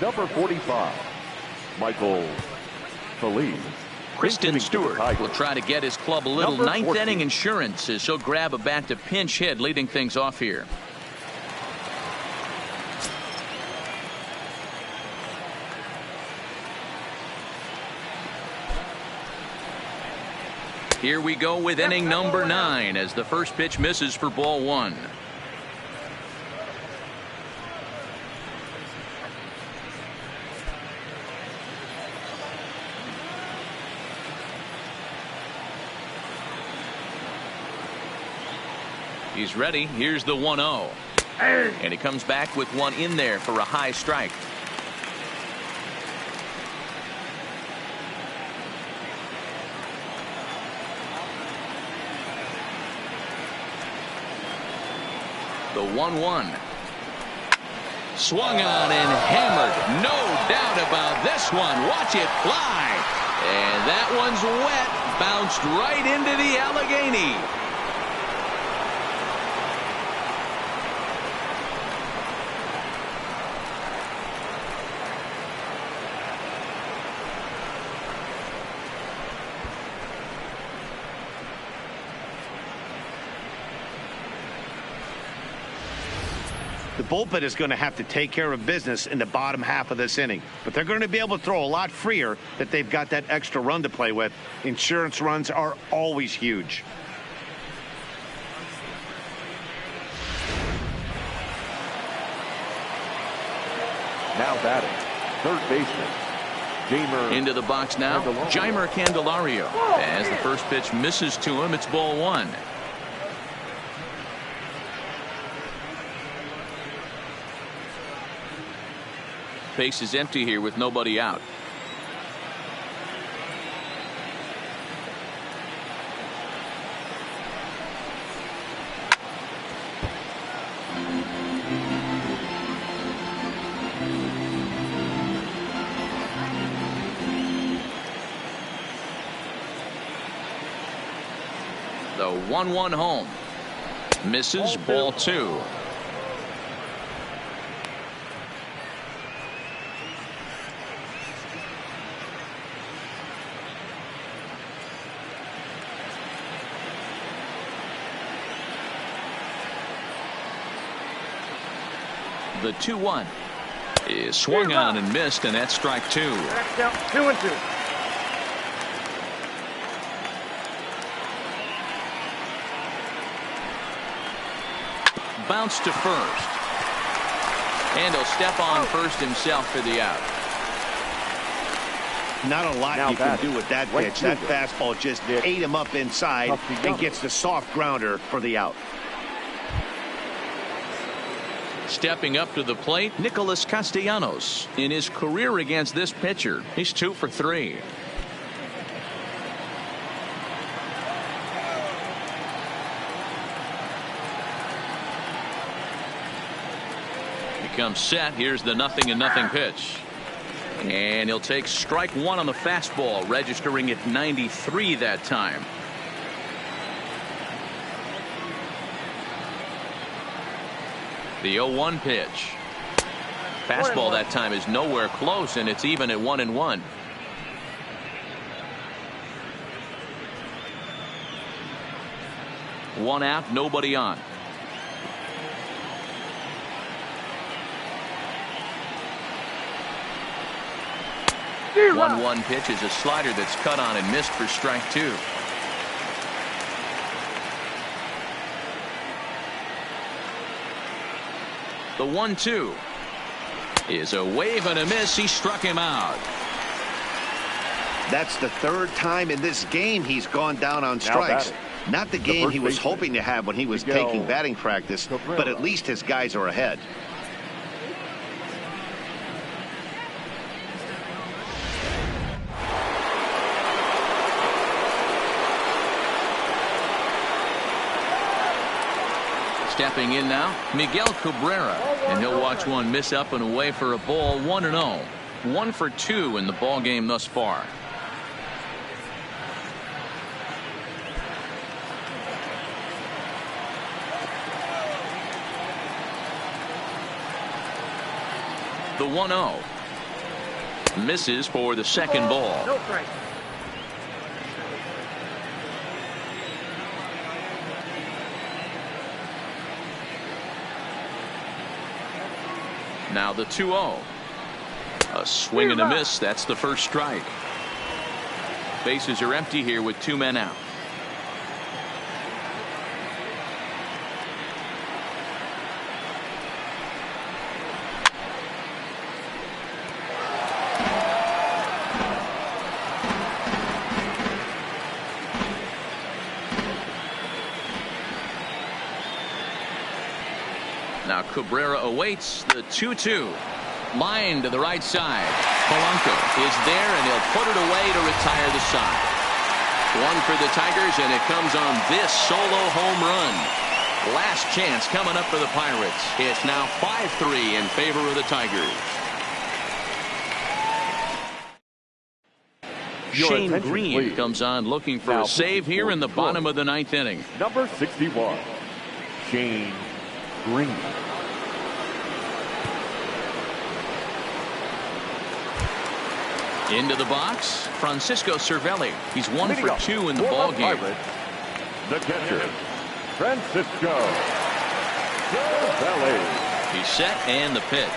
[SPEAKER 3] Number 45, Michael Feliz.
[SPEAKER 1] Kristen Stewart will try to get his club a little 9th inning insurance as he'll grab a bat to pinch hit, leading things off here. Here we go with inning number 9 as the first pitch misses for ball 1. He's ready. Here's the 1-0. And he comes back with one in there for a high strike. The 1-1. Swung on and hammered. No doubt about this one. Watch it fly. And that one's wet. Bounced right into the Allegheny.
[SPEAKER 2] The bullpen is going to have to take care of business in the bottom half of this inning, but they're going to be able to throw a lot freer that they've got that extra run to play with. Insurance runs are always huge.
[SPEAKER 3] Now batting, third baseman, Jamer.
[SPEAKER 1] Into the box now, Jamer Candelario. As the first pitch misses to him, it's ball 1. Base is empty here with nobody out. The 1-1 home. Misses, ball 2. The 2-1 is swung on and missed, and that's strike 2.
[SPEAKER 6] 2-2.
[SPEAKER 1] Bounce to first. And he'll step on first himself for the out.
[SPEAKER 2] Not a lot you can do with that pitch. That fastball just ate him up inside and gets the soft grounder for the out.
[SPEAKER 1] Stepping up to the plate, Nicholas Castellanos. In his career against this pitcher, he's 2 for 3. Comes set. Here's the 0-0 pitch. And he'll take strike 1 on the fastball, registering at 93 that time. The 0-1 pitch. Fastball that time is nowhere close, and it's even at 1-1. One out, nobody on. The 1-1 pitch is a slider that's cut on and missed for strike 2. The 1-2 is a wave and a miss. He struck him out.
[SPEAKER 2] That's the 3rd time in this game he's gone down on strikes. Not the game he was hoping to have when he was taking batting practice, but at least his guys are ahead.
[SPEAKER 1] Stepping in now, Miguel Cabrera, and he'll watch one miss up and away for a ball. 1-0. 1 for 2 in the ball game thus far. The 1-0 misses for the second ball.
[SPEAKER 6] No strike.
[SPEAKER 1] Now the 2-0. A swing and a miss. That's the first strike. Bases are empty here with 2 men out. Now Cabrera awaits the 2-2. Line to the right side. Polanco is there, and he'll put it away to retire the side. 1 for the Tigers, and it comes on this solo home run. Last chance coming up for the Pirates. It's now 5-3 in favor of the Tigers. Shane Green comes on looking for a save here in the bottom of the 9th inning.
[SPEAKER 3] Number 61, Shane Green.
[SPEAKER 1] Into the box, Francisco Cervelli. He's 1 for 2 in the ball game.
[SPEAKER 3] The catcher, Francisco Cervelli.
[SPEAKER 1] He's set, and the pitch.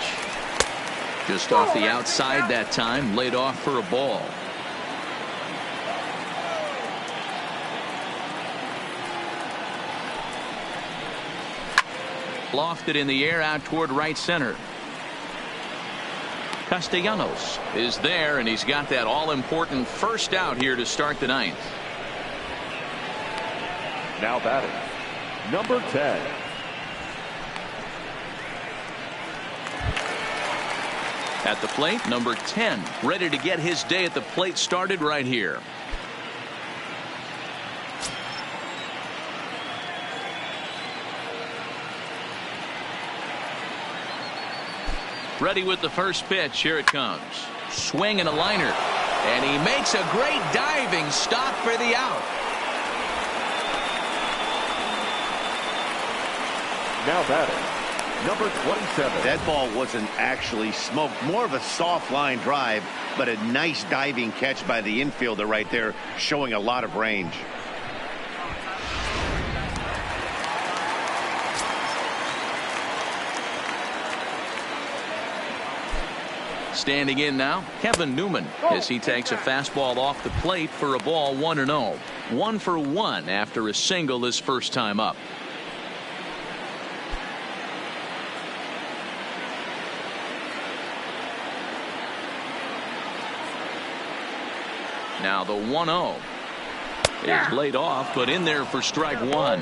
[SPEAKER 1] Just off the outside that time, laid off for a ball. Lofted in the air out toward right center. Castellanos is there, and he's got that all-important first out here to start the 9th.
[SPEAKER 3] Now batting, number 10.
[SPEAKER 1] At the plate, number 10, ready to get his day at the plate started right here. Ready with the first pitch. Here it comes. Swing and a liner. And he makes a great diving stop for the out.
[SPEAKER 3] Now batting, number 27.
[SPEAKER 2] That ball wasn't actually smoked, more of a soft line drive, but a nice diving catch by the infielder right there, showing a lot of range.
[SPEAKER 1] Standing in now, Kevin Newman, as he takes a fastball off the plate for a ball 1-0. 1 for 1 after a single his first time up. Now the 1-0 is laid off, but in there for strike one.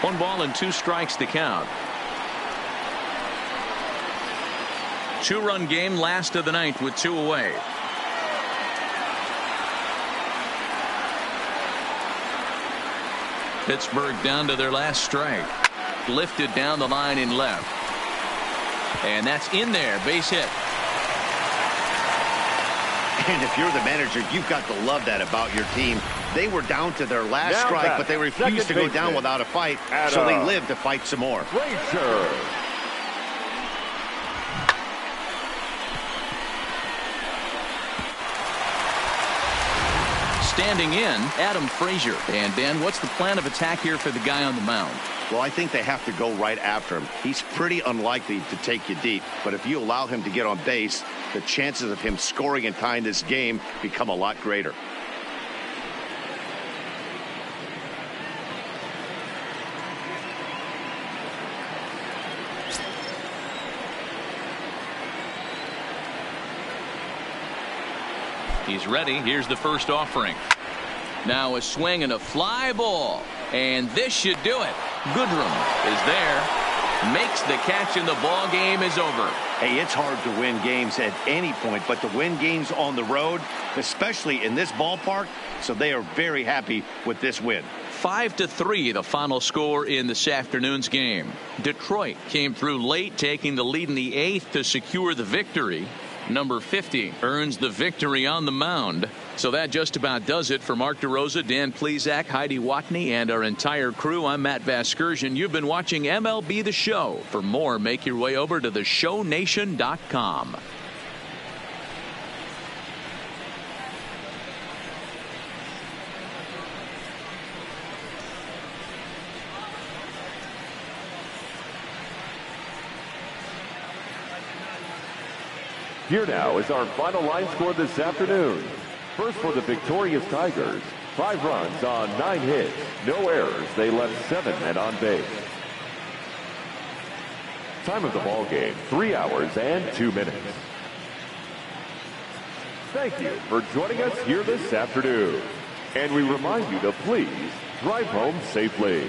[SPEAKER 1] One ball and 2 strikes to count. 2-run game, last of the ninth with 2 away. Pittsburgh down to their last strike. Lifted down the line in left. And that's in there, base hit.
[SPEAKER 2] And if you're the manager, you've got to love that about your team. They were down to their last strike, but they refused to go down without a fight, so they lived to fight some more.
[SPEAKER 3] Frazier.
[SPEAKER 1] Standing in, Adam Frazier. And Dan, what's the plan of attack here for the guy on the mound?
[SPEAKER 2] Well, I think they have to go right after him. He's pretty unlikely to take you deep, but if you allow him to get on base, the chances of him scoring and tying this game become a lot greater.
[SPEAKER 1] He's ready. Here's the first offering. Now a swing and a fly ball. And this should do it. Goodrum is there. Makes the catch and the ball game is over.
[SPEAKER 2] Hey, it's hard to win games at any point, but to win games on the road, especially in this ballpark, so they are very happy with this win.
[SPEAKER 1] 5-3 the final score in this afternoon's game. Detroit came through late, taking the lead in the 8th to secure the victory. Number 50 earns the victory on the mound. So that just about does it for Mark DeRosa, Dan Plesac, Heidi Watney, and our entire crew. I'm Matt Vasgersian. You've been watching MLB The Show. For more, make your way over to theshownation.com.
[SPEAKER 3] Here now is our final line score this afternoon. First for the victorious Tigers, 5 runs on 9 hits, no errors. They left 7 men on base. Time of the ball game, 3 hours and 2 minutes. Thank you for joining us here this afternoon. And we remind you to please drive home safely.